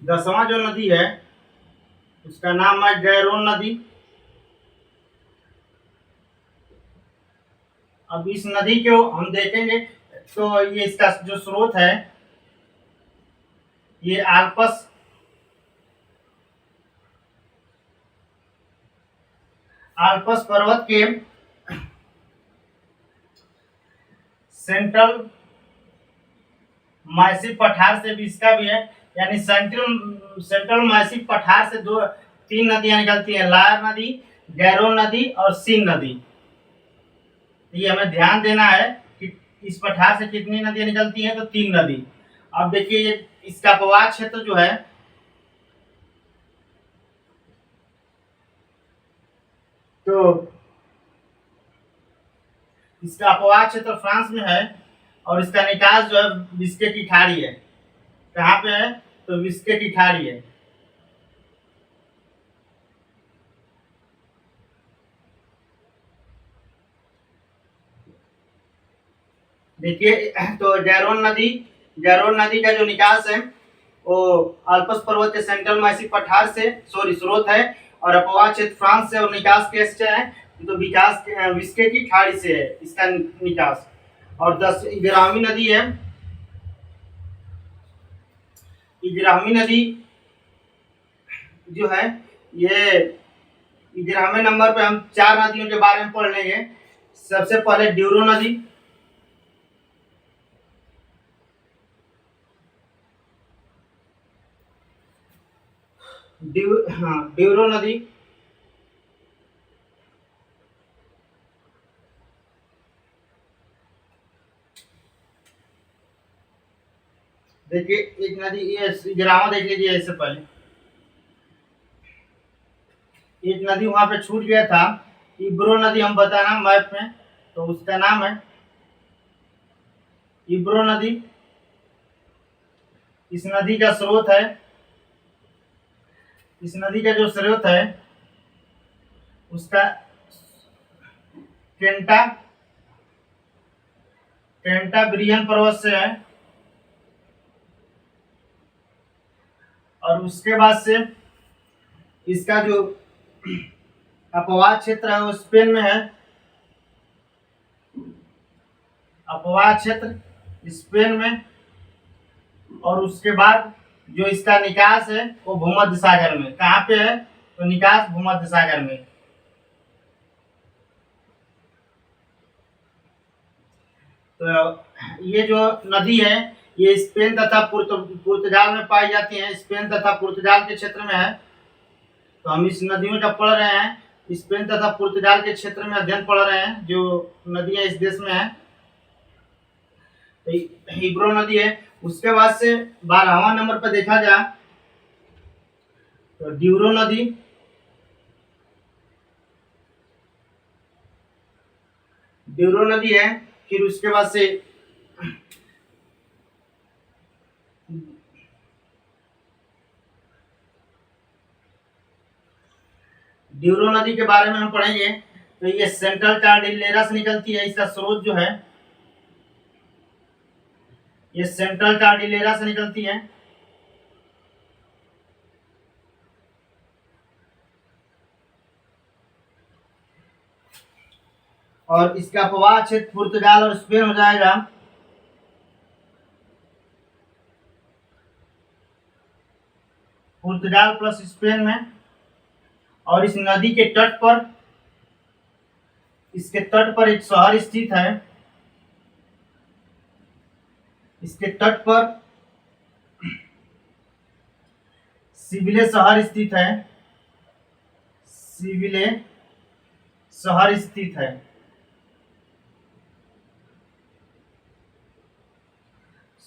दसवां जो नदी है उसका नाम है गैरोन नदी। अब इस नदी को हम देखेंगे तो ये इसका जो स्रोत है ये आल्पस पर्वत के सेंट्रल मैसिव पठार से भी इसका भी है। यानी सेंट्रल मैसिव पठार से तीन नदियां निकलती हैं, लार नदी, गैरोन नदी और सीन नदी। ये हमें ध्यान देना है कि इस पठार से कितनी नदियां निकलती हैं, तो तीन नदी। अब देखिए इसका अपवाह क्षेत्र जो है, तो इसका अपवाह क्षेत्र फ्रांस में है और इसका निकास जो है बिस्के की खाड़ी है। कहाँ पे है? तो बिस्के की खाड़ी है। देखिए तो गैरोन नदी का जो निकास है वो आल्पस पर्वत के सेंट्रल मैसिव पठार से स्रोत है, और अपवाह क्षेत्र फ्रांस से, और निकास कैसे है? तो विकास विस्के की खाड़ी से है इसका निकास। और 11वीं नदी है, 11वीं नदी जो है, ये 11वें नंबर पे हम चार नदियों के बारे में पढ़ लेंगे। सबसे पहले ड्यूरो नदी। ड्यूरो नदी देखिए, एक नदी ये ग्रामा देख लीजिए। इससे पहले एक नदी वहां पे छूट गया था, इब्रो नदी हम बताना मैप में, तो उसका नाम है इब्रो नदी। इस नदी का स्रोत है, इस नदी का जो स्रोत है उसका कैंटाब्रियन पर्वत से है। और उसके बाद से इसका जो अपवाह क्षेत्र है वो स्पेन में है। अपवाह क्षेत्र स्पेन में। और उसके बाद जो इसका निकास है वो भूमध्य सागर में। कहाँ पे है? तो निकास भूमध्य सागर में। तो ये जो नदी है ये स्पेन तथा पुर्तगाल में पाई जाती है। स्पेन तथा पुर्तगाल के क्षेत्र में है। तो हम इस नदियों का पढ़ रहे हैं, स्पेन तथा पुर्तगाल के क्षेत्र में अध्ययन पढ़ रहे हैं जो नदियां इस देश में है। तो इब्रो नदी है। उसके बाद से 12वां नंबर पर देखा जाए तो ड्यूरो नदी। ड्यूरो नदी है। फिर उसके बाद से ड्यूरो नदी के बारे में हम पढ़ेंगे। तो ये सेंट्रल कार्डिलेरा से निकलती है। इसका स्रोत जो है ये सेंट्रल कार्डिलेरा से निकलती है। और इसका प्रवाह क्षेत्र पुर्तगाल और स्पेन हो जाएगा। पुर्तगाल प्लस स्पेन में। और इस नदी के तट पर, इसके तट पर एक शहर स्थित है। इसके तट पर सिविले शहर स्थित है। सिविले शहर स्थित है।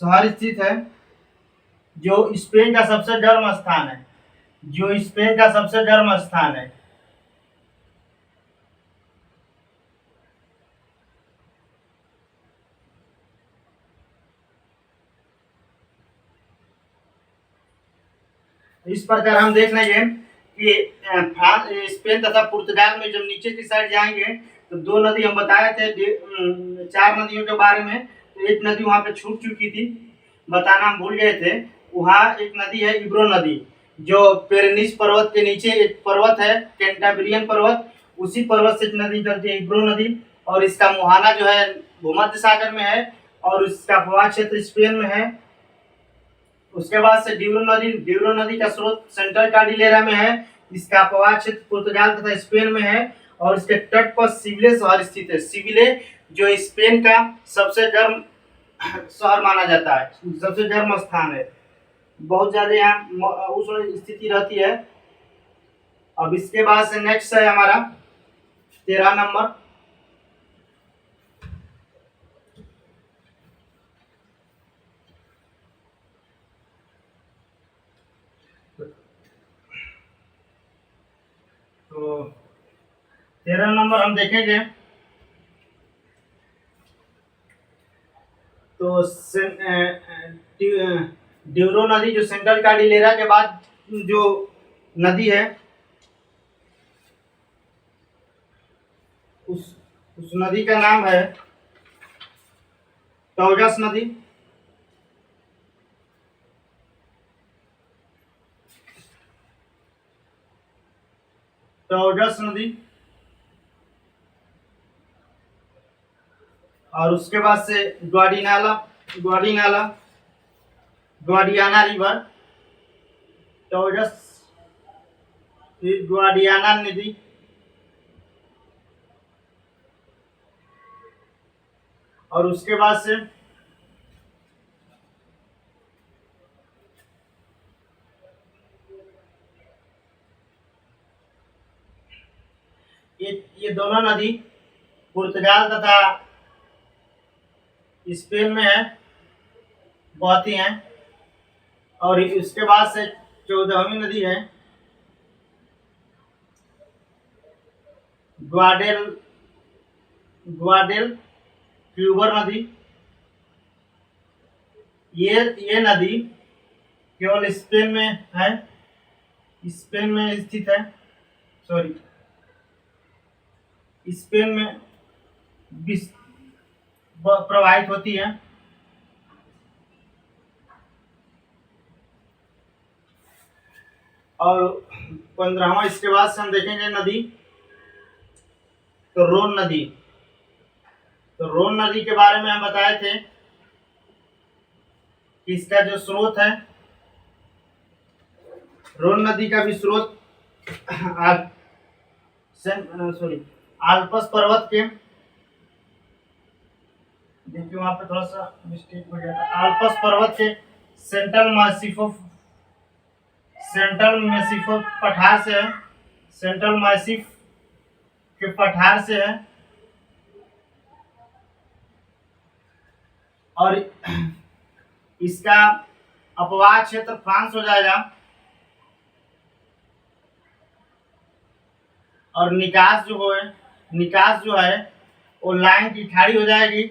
शहर स्थित है जो स्पेन का सबसे गर्म स्थान है। जो स्पेन का सबसे गर्म स्थान है। इस प्रकार हम देख लेंगे कि फ्रांस, स्पेन तथा पुर्तगाल में जब नीचे की साइड जाएंगे तो दो नदी हम बताए थे, 4 नदियों के बारे में। तो एक नदी वहां पे छूट चुकी थी, बताना हम भूल गए थे। वहाँ एक नदी है इब्रो नदी, जो पेरेनिस पर्वत के नीचे एक पर्वत है, कैंटाब्रियन पर्वत, उसी पर्वत से एक नदी निकलती है, इब्रो नदी। और इसका मुहाना जो है भूमध्य सागर में है और इसका प्रवाह क्षेत्र स्पेन में है। उसके बाद से ड्यूरो नदी का स्रोत सेंट्रल कार्डिलेरा में है। इसका प्रवाह क्षेत्र पुर्तगाल तथा स्पेन में है। और इसके तट पर सिविले शहर स्थित है। सिविले जो स्पेन का सबसे गर्म शहर माना जाता है, सबसे गर्म स्थान है। बहुत ज्यादा यहाँ उष्ण स्थिति रहती है। अब इसके बाद से नेक्स्ट है हमारा 13 नंबर। तो 13 नंबर हम देखेंगे तो ड्यूरो नदी जो सेंट्रल कार्डिलेरा के बाद जो नदी है, उस नदी का नाम है टॉजस नदी। टॉजस नदी। और उसके बाद से ग्वाडियाना रिवर, टॉजस, फिर ग्वाडियाना नदी। और उसके बाद से ये दोनों नदी पुर्तगाल तथा स्पेन में है, बहती हैं। और उसके बाद से 14वीं नदी है ग्वाडेल क्यूबर नदी। ये नदी केवल स्पेन में है, स्पेन में स्थित है, सॉरी, स्पेन में प्रवाहित होती है। और 15वां इसके बाद से हम देखेंगे नदी तो रोन नदी। तो रोन नदी के बारे में हम बताए थे कि इसका जो स्रोत है, रोन नदी का भी स्रोत आल्पस पर्वत के, देखिए वहां पे थोड़ा सा मिस्टेक हो गया था, आल्पस पर्वत के सेंट्रल मैसिफो पठार से है, सेंट्रल मैसिफ के पठार से है। और इसका अपवाह क्षेत्र फ्रांस हो जाएगा। और निकास जो है वो लाइन की खाड़ी हो जाएगी।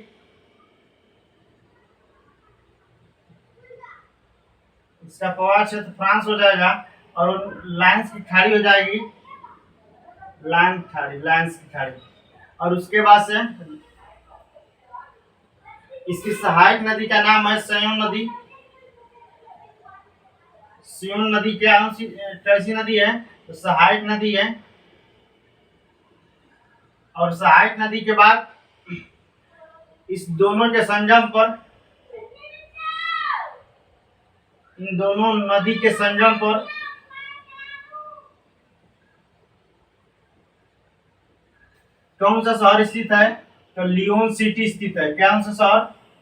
इसका प्रवाह क्षेत्र फ्रांस हो जाएगा और लाइन्स की खाड़ी हो जाएगी, लाइन्स की खाड़ी। और उसके बाद से इसकी सहायक नदी का नाम है सयोन नदी। सियोन नदी कैसी नदी है? तो सहायक नदी है। और सहायक नदी के बाद इस दोनों के संगम पर, इन दोनों नदी के संगम पर कौन सा शहर स्थित है? तो लियोन सिटी स्थित है। कौन सा शहर?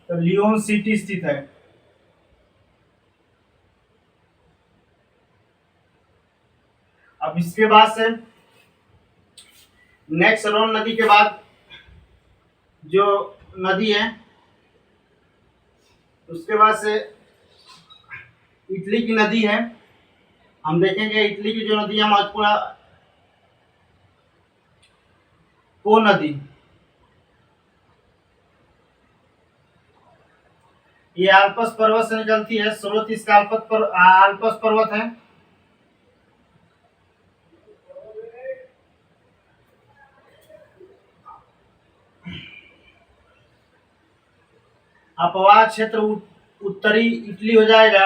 तो लियोन सिटी स्थित है। अब इसके बाद से नेक्स्ट रोन नदी के बाद जो नदी है, उसके बाद से इटली की नदी है। हम देखेंगे इटली की जो नदी है महत्वपूर्ण, पो नदी। ये आल्पस पर्वत से निकलती है। स्रोत इसका आल्पस पर्वत है। अपवाह क्षेत्र उत्तरी इटली हो जाएगा।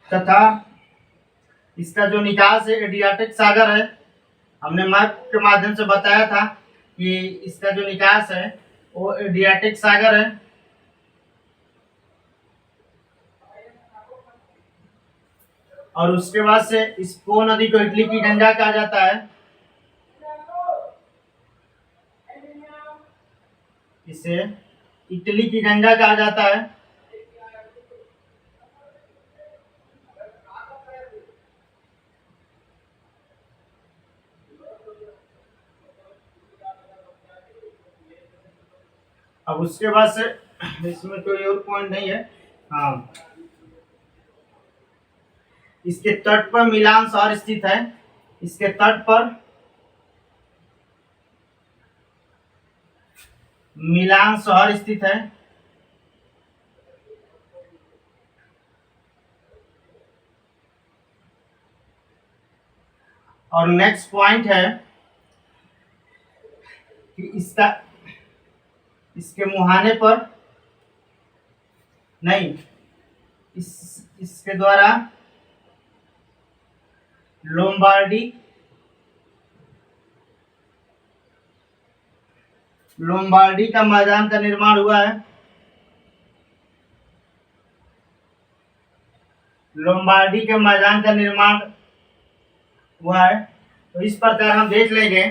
तथा इसका जो निकास है एडियाटिक सागर है। हमने मैप के माध्यम से बताया था कि इसका जो निकास है वो एडियाटिक सागर है। और उसके बाद से इस पो नदी को इटली की गंगा कहा जाता है। इसे इटली की गंगा कहा जाता है। अब उसके बाद से इसमें कोई और पॉइंट नहीं है। हाँ, इसके तट पर मिलान शहर स्थित है। इसके तट पर मिलान शहर स्थित है। और नेक्स्ट पॉइंट है कि इसके मुहाने पर नहीं, इसके द्वारा लोम्बार्डी का मैदान का निर्माण हुआ है। लोम्बार्डी के मैदान का निर्माण हुआ है। तो इस प्रकार हम देख लेंगे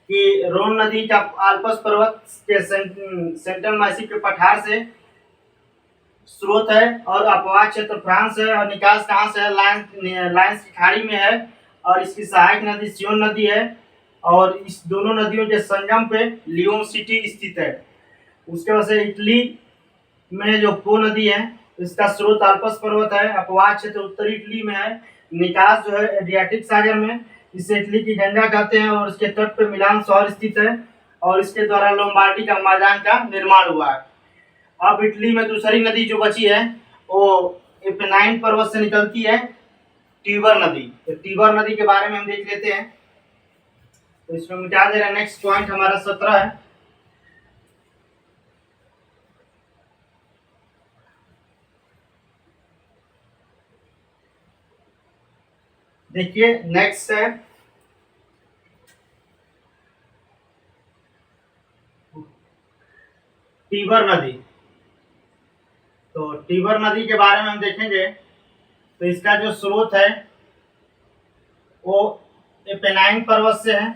कि रोन नदी का आल्पस पर्वत के सेंट्रल मैसिव के पठार से स्रोत है और अपवाह क्षेत्र फ्रांस है। और निकास कहाँ से है? लाइन्स की खाड़ी में है। और इसकी सहायक नदी सियोन नदी है। और इस दोनों नदियों के संगम पे लियोन सिटी स्थित है। उसके बाद से इटली में जो पो नदी है, इसका स्रोत आल्पस पर्वत है। अपवाह क्षेत्र उत्तरी इटली में है। निकास जो है एड्रियाटिक सागर में। इसे इटली की गंगा कहते हैं। और इसके तट पे मिलान शहर स्थित है। और इसके द्वारा लोम्बार्डी का मैदान का निर्माण हुआ है। अब इटली में दूसरी नदी जो बची है वो एपेनाइन पर्वत से निकलती है, टीबर नदी। तो टीबर नदी के बारे में हम देख लेते हैं। तो इसमें मिटा दे रहे हैं। नेक्स्ट पॉइंट हमारा 17 है। देखिए नेक्स्ट है टीबर नदी। तो टीबर नदी के बारे में हम देखेंगे तो इसका जो स्रोत है वो एपेनाइन पर्वत से है।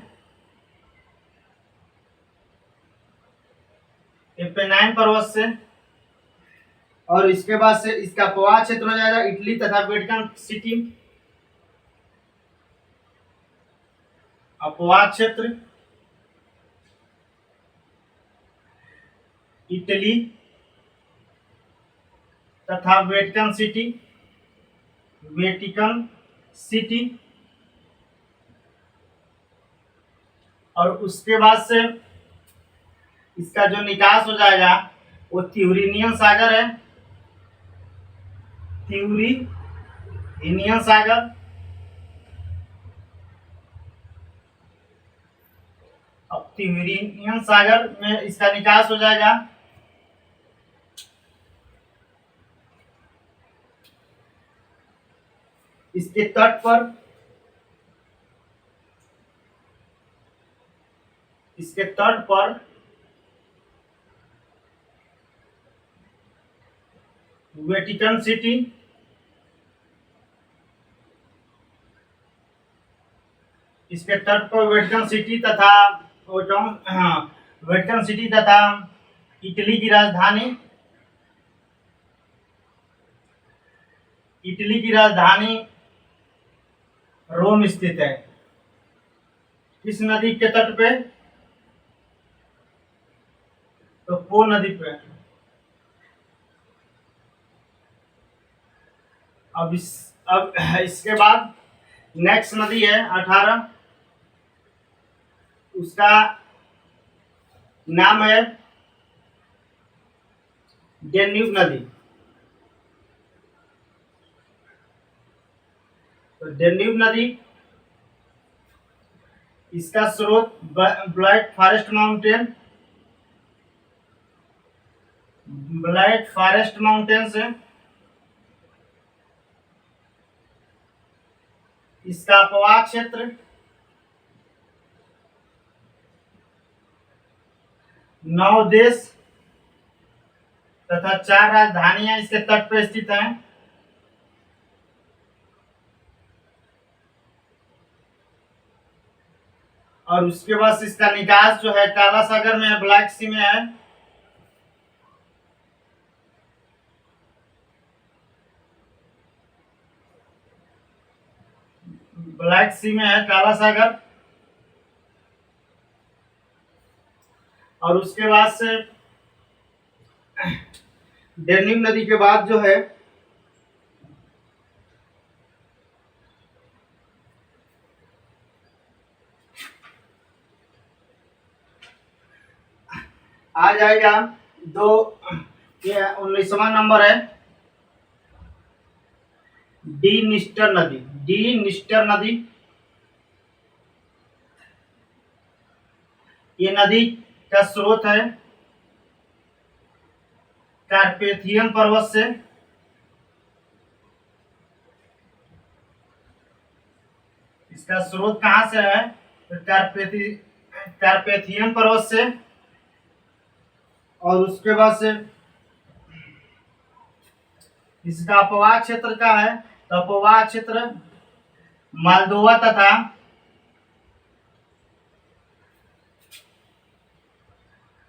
एपेनाइन पर्वत से। और इसके बाद से इसका प्रवाह क्षेत्र हो जाएगा इटली तथा वेटिकन सिटी। अपवाह क्षेत्र इटली तथा वेटिकन सिटी। और उसके बाद से इसका जो निकास हो जाएगा वो त्यूरिनियन सागर है, त्यूरिनियन सागर। अब त्यूरिनियन सागर में इसका निकास हो जाएगा इसके तट पर, वेटिकन सिटी, इसके तट पर वेटिकन सिटी तथा वेटिकन सिटी तथा इटली की राजधानी, रोम स्थित है। किस नदी के तट पे? तो पो नदी पे। अब इसके बाद नेक्स्ट नदी है 18, उसका नाम है डेन्यूब नदी। तो डेन्यूब नदी, इसका स्रोत ब्लैक फॉरेस्ट माउंटेन से। इसका अपवाह क्षेत्र 9 देश तथा 4 राजधानियां इसके तट पर स्थित हैं। और उसके बाद इसका निकास जो है काला सागर में है, ब्लैक सी में है। ब्लैक सी में है काला सागर। और उसके बाद से डेन्यूब नदी के बाद जो है आ जाएगा 19वां नंबर है डीनिस्टर नदी। ये नदी का स्रोत है कार्पेथियन पर्वत से। इसका स्रोत कहां से है? तो कार्पेथियन पर्वत से। और उसके बाद से इसका अपवाह क्षेत्र का है, तो अपवाह क्षेत्र मालदोवा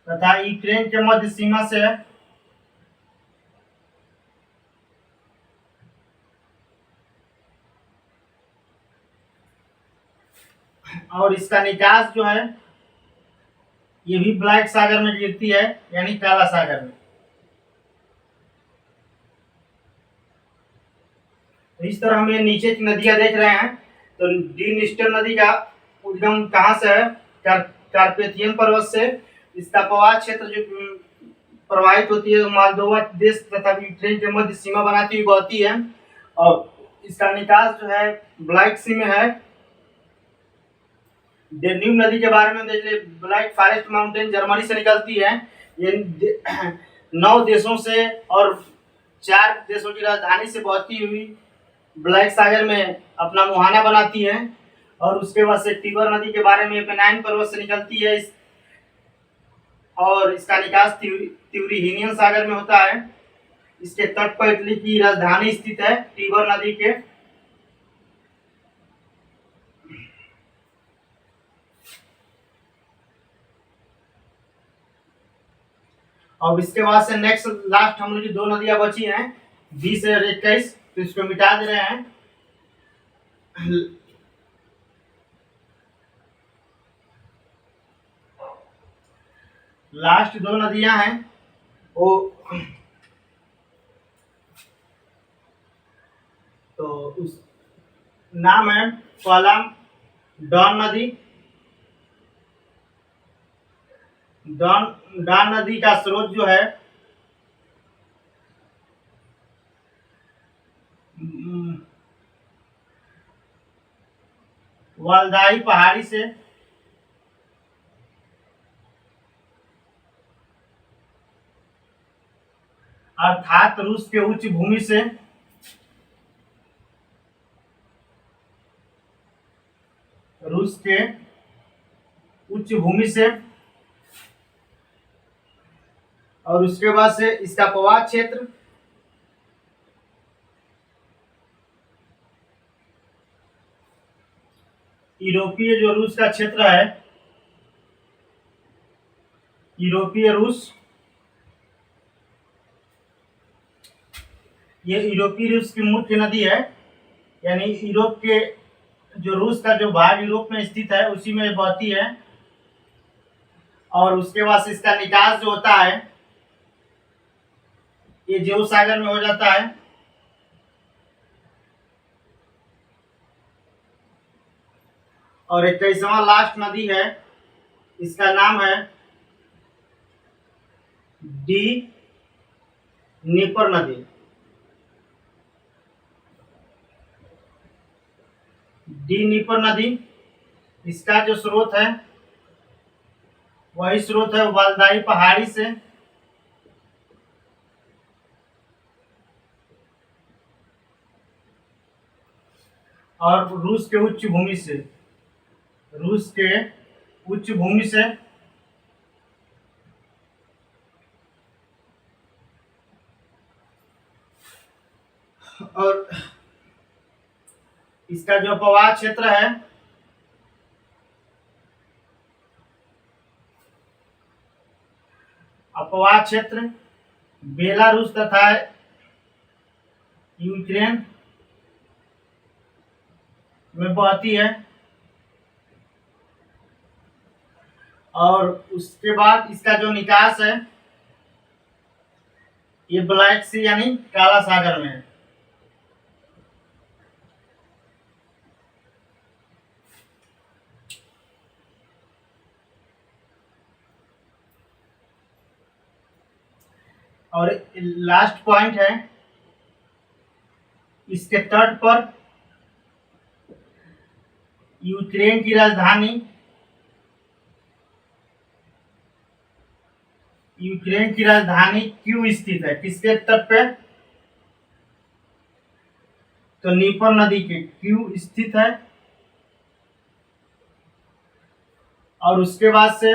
तथा यूक्रेन के मध्य सीमा से है। और इसका निकास जो है ये भी ब्लैक सागर में गिरती है, यानी काला सागर में। तो इस तरह हम ये नीचे की नदियां देख रहे हैं। तो डीनिस्टर नदी का उद्गम कहाँ से है? कार्पेथियन पर्वत से। इसका प्रवाह क्षेत्र जो प्रवाहित होती है मालदोवा देश तथा यूक्रेन के मध्य सीमा बनाती हुई बहती है। और इसका निकास जो है ब्लैक सी में है। डेन्यूब नदी के बारे में देख ले, ब्लैक फॉरेस्ट माउंटेन जर्मनी से निकलती है। ये 9 देशों से और 4 देशों की राजधानी से बहती हुई ब्लैक सागर में अपना मुहाना बनाती है। और उसके बाद से टिबर नदी के बारे में पेनाइन पर्वत से निकलती है और इसका निकास त्यूरिनियन सागर में होता है। इसके तट पर इटली की राजधानी स्थित है टिबर नदी के। और इसके बाद से नेक्स्ट लास्ट हम लोग की 2 नदियां बची हैं 20 और 21, तो इसको मिटा दे रहे हैं। लास्ट 2 नदियां हैं वो नाम है पहला डॉन नदी। डॉन नदी का स्रोत जो है वालदाई पहाड़ी से अर्थात रूस के उच्च भूमि से और उसके बाद से इसका प्रवाह क्षेत्र यूरोपीय जो रूस का क्षेत्र है, यूरोपीय रूस, ये यूरोपीय रूस की मुख्य नदी है। यानी यूरोप के जो रूस का जो भाग यूरोप में स्थित है उसी में बहती है। और उसके बाद से इसका निकास जो होता है ये जेव सागर में हो जाता है। और 21वां लास्ट नदी है, इसका नाम है नीपर नदी। नीपर नदी, इसका जो स्रोत है वही स्रोत है वालदाई पहाड़ी से और रूस के उच्च भूमि से, और इसका जो प्रवाह क्षेत्र है अपवाह क्षेत्र बेलारूस तथा यूक्रेन में बहती है। और उसके बाद इसका जो निकास है ये ब्लैक सी यानी काला सागर में है। और लास्ट पॉइंट है, इसके तट पर यूक्रेन की राजधानी क्यों स्थित है? किसके तट पे? तो नीपर नदी के क्यों स्थित है। और उसके बाद से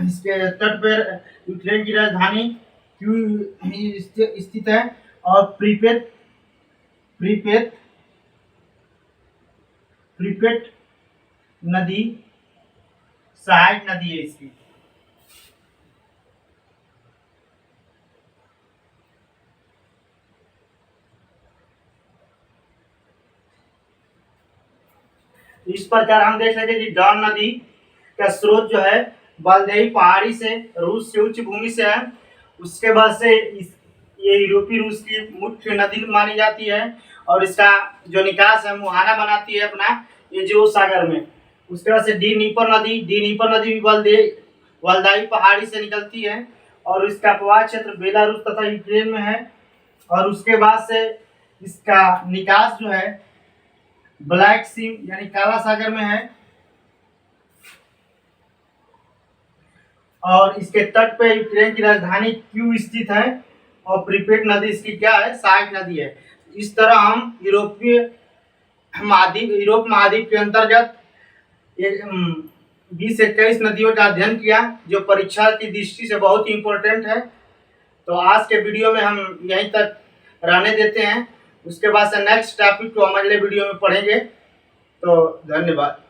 इसके तट पर यूक्रेन की राजधानी क्यों स्थित है। और प्रीपेट नदी सहायक नदी है इसकी। इस प्रकार हम देख सकते हैं कि डॉन नदी का स्रोत जो है वालदाई पहाड़ी से रूस के उच्च भूमि से है। उसके बाद से ये यूरोपीय रूस की मुख्य नदी मानी जाती है। और इसका जो निकास है मुहाना बनाती है अपना ये जो सागर में। उसके बाद से नीपर नदी भी वालदाई पहाड़ी से निकलती है और इसका प्रवाह क्षेत्र बेलारूस तथा यूक्रेन में है। और उसके बाद से इसका निकास जो है ब्लैक सी यानी काला सागर में है। और इसके तट पे यूक्रेन की राजधानी क्यों स्थित है। और प्रीपेट नदी इसकी क्या है? सहायक नदी है। इस तरह हम यूरोप महाद्वीप के अंतर्गत 20-21 नदियों का अध्ययन किया जो परीक्षा की दृष्टि से बहुत ही इम्पोर्टेंट है। तो आज के वीडियो में हम यहीं तक रहने देते हैं। उसके बाद से नेक्स्ट टॉपिक को हम अगले वीडियो में पढ़ेंगे। तो धन्यवाद।